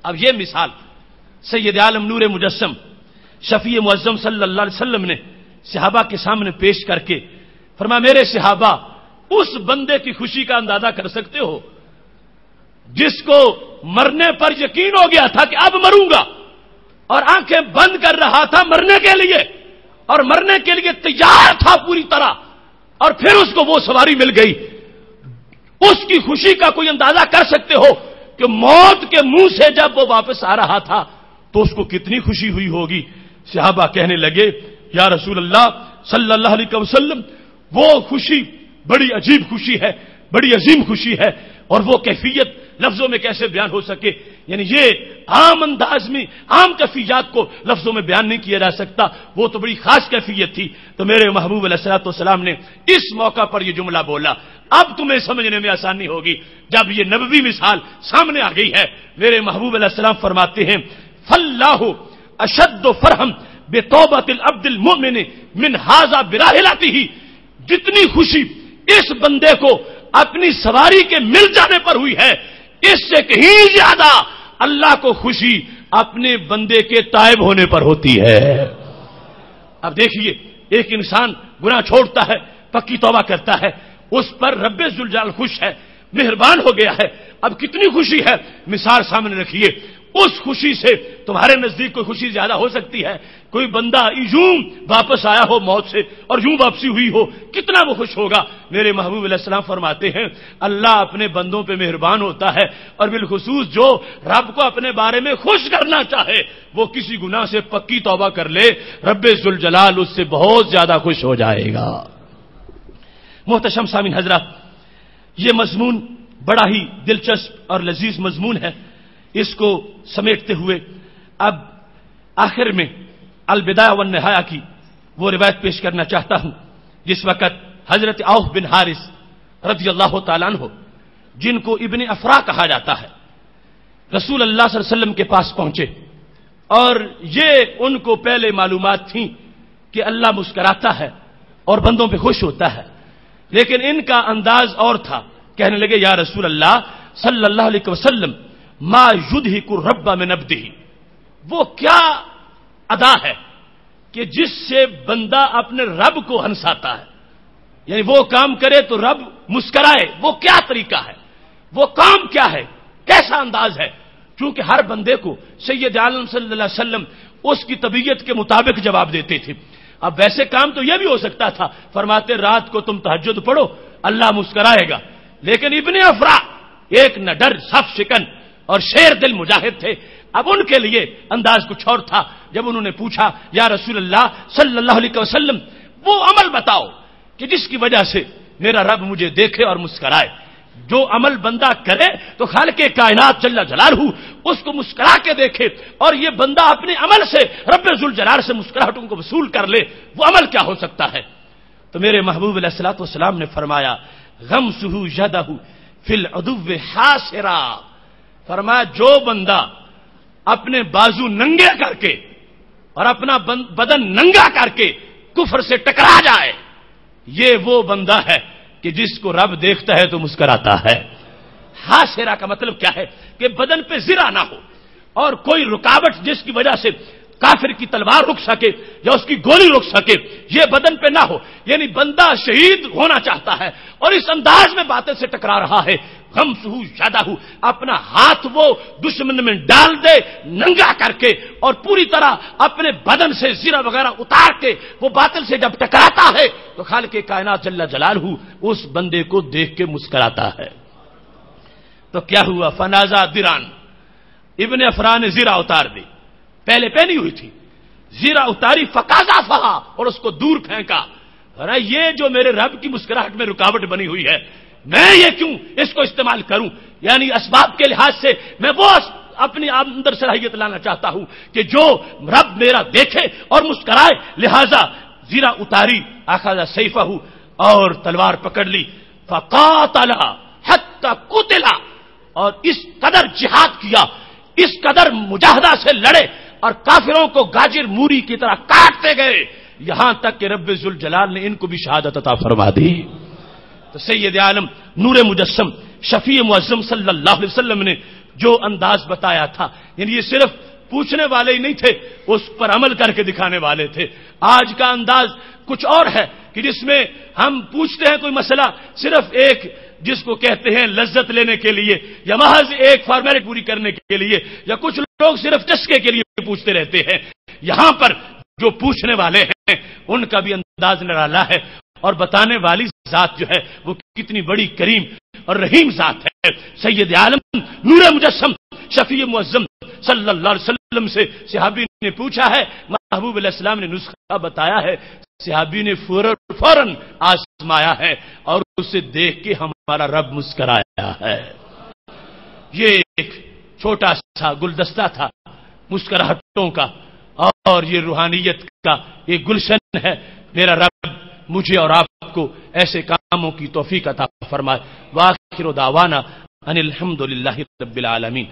اب یہ مثال سید عالم نور مجسم شفیع معظم صلی اللہ علیہ وسلم نے صحابہ کے سامنے پیش کر کے فرمایا، میرے صحابہ، اس بندے کی خوشی کا اندازہ کر سکتے ہو جس کو مرنے پر یقین ہو گیا تھا کہ اب مروں گا اور آنکھیں بند کر رہا تھا مرنے کے لیے اور مرنے کے لیے تیار تھا پوری طرح، اور پھر اس کو وہ سواری مل گئی، اس کی خوشی کا کوئی اندازہ کر سکتے ہو کہ موت کے منہ سے جب وہ واپس آ رہا تھا تو اس کو کتنی خوشی ہوئی ہوگی؟ صحابہ کہنے لگے، یا رسول اللہ صلی اللہ علیہ وسلم، وہ خوشی بڑی عجیب خوشی ہے، بڑی عظیم خوشی ہے، اور وہ کیفیت لفظوں میں کیسے بیان ہو سکے؟ یعنی یہ عام انداز میں عام کیفیات کو لفظوں میں بیان نہیں کیا جا سکتا، وہ تو بڑی خاص کیفیت تھی۔ تو میرے محبوب علیہ الصلوۃ والسلام نے اس موقع پر یہ جملہ بولا، اب تمہیں سمجھنے میں آسانی ہوگی جب یہ نبوی مثال سامنے آ گئی ہے۔ میرے محبوب علیہ السلام فرماتے ہیں، فاللہ اشد فرحم بتوبۃ العبد المؤمن من ھذا براحلتہ، جتنی خوشی اس بندے کو اپنی سواری کے مل جانے پر ہوئی ہے، اس سے کہیں زیادہ اللہ کو خوشی اپنے بندے کے تائب ہونے پر ہوتی ہے۔ اب دیکھیے، ایک انسان گناہ چھوڑتا ہے، پکی توبہ کرتا ہے، اس پر رب ذوالجلال خوش ہے، مہربان ہو گیا ہے، اب کتنی خوشی ہے مثال سامنے رکھیے۔ اس خوشی سے تمہارے نزدیک کوئی خوشی زیادہ ہو سکتی ہے؟ کوئی بندہ یوں واپس آیا ہو موت سے اور یوں واپسی ہوئی ہو، کتنا وہ خوش ہوگا؟ میرے محبوب علیہ السلام فرماتے ہیں، اللہ اپنے بندوں پہ مہربان ہوتا ہے، اور بالخصوص جو رب کو اپنے بارے میں خوش کرنا چاہے وہ کسی گناہ سے پکی توبہ کر لے، رب ذوالجلال اس سے بہت زیادہ خوش ہو جائے گا۔ محتشم سامعین حضرات، یہ مضمون بڑا ہی دلچسپ اور لذیذ مضمون ہے۔ اس کو سمیٹتے ہوئے اب آخر میں البدایہ والنہایہ کی وہ روایت پیش کرنا چاہتا ہوں جس وقت حضرت عوف بن حارث رضی اللہ تعالیٰ عنہ، جن کو ابن افرا کہا جاتا ہے، رسول اللہ صلی اللہ علیہ وسلم کے پاس پہنچے، اور یہ ان کو پہلے معلومات تھیں کہ اللہ مسکراتا ہے اور بندوں پہ خوش ہوتا ہے، لیکن ان کا انداز اور تھا۔ کہنے لگے، یا رسول اللہ صلی اللہ علیہ وسلم، ما یدھک الرب من عبدہ، وہ کیا ادا ہے کہ جس سے بندہ اپنے رب کو ہنساتا ہے، یعنی وہ کام کرے تو رب مسکرائے، وہ کیا طریقہ ہے، وہ کام کیا ہے، کیسا انداز ہے؟ چونکہ ہر بندے کو سید عالم صلی اللہ علیہ وسلم اس کی طبیعت کے مطابق جواب دیتے تھے۔ اب ویسے کام تو یہ بھی ہو سکتا تھا، فرماتے رات کو تم تہجد پڑھو اللہ مسکرائے گا، لیکن ابن افرا ایک نڈر صف شکن اور شیر دل مجاہد تھے، اب ان کے لیے انداز کچھ اور تھا۔ جب انہوں نے پوچھا، یا رسول اللہ صلی اللہ علیہ وسلم، وہ عمل بتاؤ کہ جس کی وجہ سے میرا رب مجھے دیکھے اور مسکرائے۔ جو عمل بندہ کرے تو خالق کائنات جل جلالہ اس کو مسکرا کے دیکھے، اور یہ بندہ اپنے عمل سے رب ذوالجلال سے مسکراہٹوں کو وصول کر لے، وہ عمل کیا ہو سکتا ہے؟ تو میرے محبوب علیہ الصلوۃ والسلام نے فرمایا، غمسہ یدہ فی العدو حاسرا، فرمایا جو بندہ اپنے بازو ننگے کر کے اور اپنا بدن ننگا کر کے کفر سے ٹکرا جائے، یہ وہ بندہ ہے کہ جس کو رب دیکھتا ہے تو مسکراتا ہے۔ حاسرہ کا مطلب کیا ہے؟ کہ بدن پہ زرہ نہ ہو اور کوئی رکاوٹ جس کی وجہ سے کافر کی تلوار رک سکے یا اس کی گولی رک سکے، یہ بدن پہ نہ ہو، یعنی بندہ شہید ہونا چاہتا ہے اور اس انداز میں باتیں سے ٹکرا رہا ہے، غمسہ یدہ، اپنا ہاتھ وہ دشمن میں ڈال دے ننگا کر کے، اور پوری طرح اپنے بدن سے زرہ وغیرہ اتار کے وہ باطل سے جب ٹکراتا ہے تو خالق کائنات جل جلالہ اس بندے کو دیکھ کے مسکراتا ہے۔ تو کیا ہوا؟ فنازع دران، ابن افرا نے زرہ اتار دی، پہلے پہنی ہوئی تھی، زرہ اتاری، فقاذفھا، اور اس کو دور پھینکا۔ ارے یہ جو میرے رب کی مسکراہٹ میں رکاوٹ بنی ہوئی ہے، میں یہ کیوں اس کو استعمال کروں؟ یعنی اسباب کے لحاظ سے میں وہ اپنی اندر صلاحیت لانا چاہتا ہوں کہ جو رب میرا دیکھے اور مسکرائے، لہذا زرہ اتاری، اخذ سیفہ، اور تلوار پکڑ لی، فقاتل حتی قتل، اور اس قدر جہاد کیا، اس قدر مجاہدہ سے لڑے اور کافروں کو گاجر موری کی طرح کاٹتے گئے، یہاں تک کہ رب ذوالجلال نے ان کو بھی شہادت عطا فرما دی۔ تو سید عالم نور مجسم شفیع معظم صلی اللہ علیہ وسلم نے جو انداز بتایا تھا، یعنی یہ صرف پوچھنے والے ہی نہیں تھے، اس پر عمل کر کے دکھانے والے تھے۔ آج کا انداز کچھ اور ہے کہ جس میں ہم پوچھتے ہیں کوئی مسئلہ صرف ایک جس کو کہتے ہیں لذت لینے کے لیے یا محض ایک فارمیلٹی پوری کرنے کے لیے، یا کچھ لوگ صرف چسکے کے لیے پوچھتے رہتے ہیں۔ یہاں پر جو پوچھنے والے ہیں ان کا بھی انداز نرالا ہے، اور بتانے والی ذات جو ہے وہ کتنی بڑی کریم اور رحیم ذات ہے۔ سید عالم نور مجسم شفیع معظم صلی اللہ علیہ وسلم سے صحابی نے پوچھا ہے، محبوب علیہ السلام نے نسخہ بتایا ہے، صحابی نے فوراً آزمایا ہے اور اسے دیکھ کے ہمارا رب مسکرایا ہے۔ یہ ایک چھوٹا سا گلدستہ تھا مسکراہٹوں کا، اور یہ روحانیت کا ایک گلشن ہے۔ میرا رب مجھے اور آپ کو ایسے کاموں کی توفیق عطا فرمائے۔ وآخر دعوانا ان الحمد للہ رب العالمین۔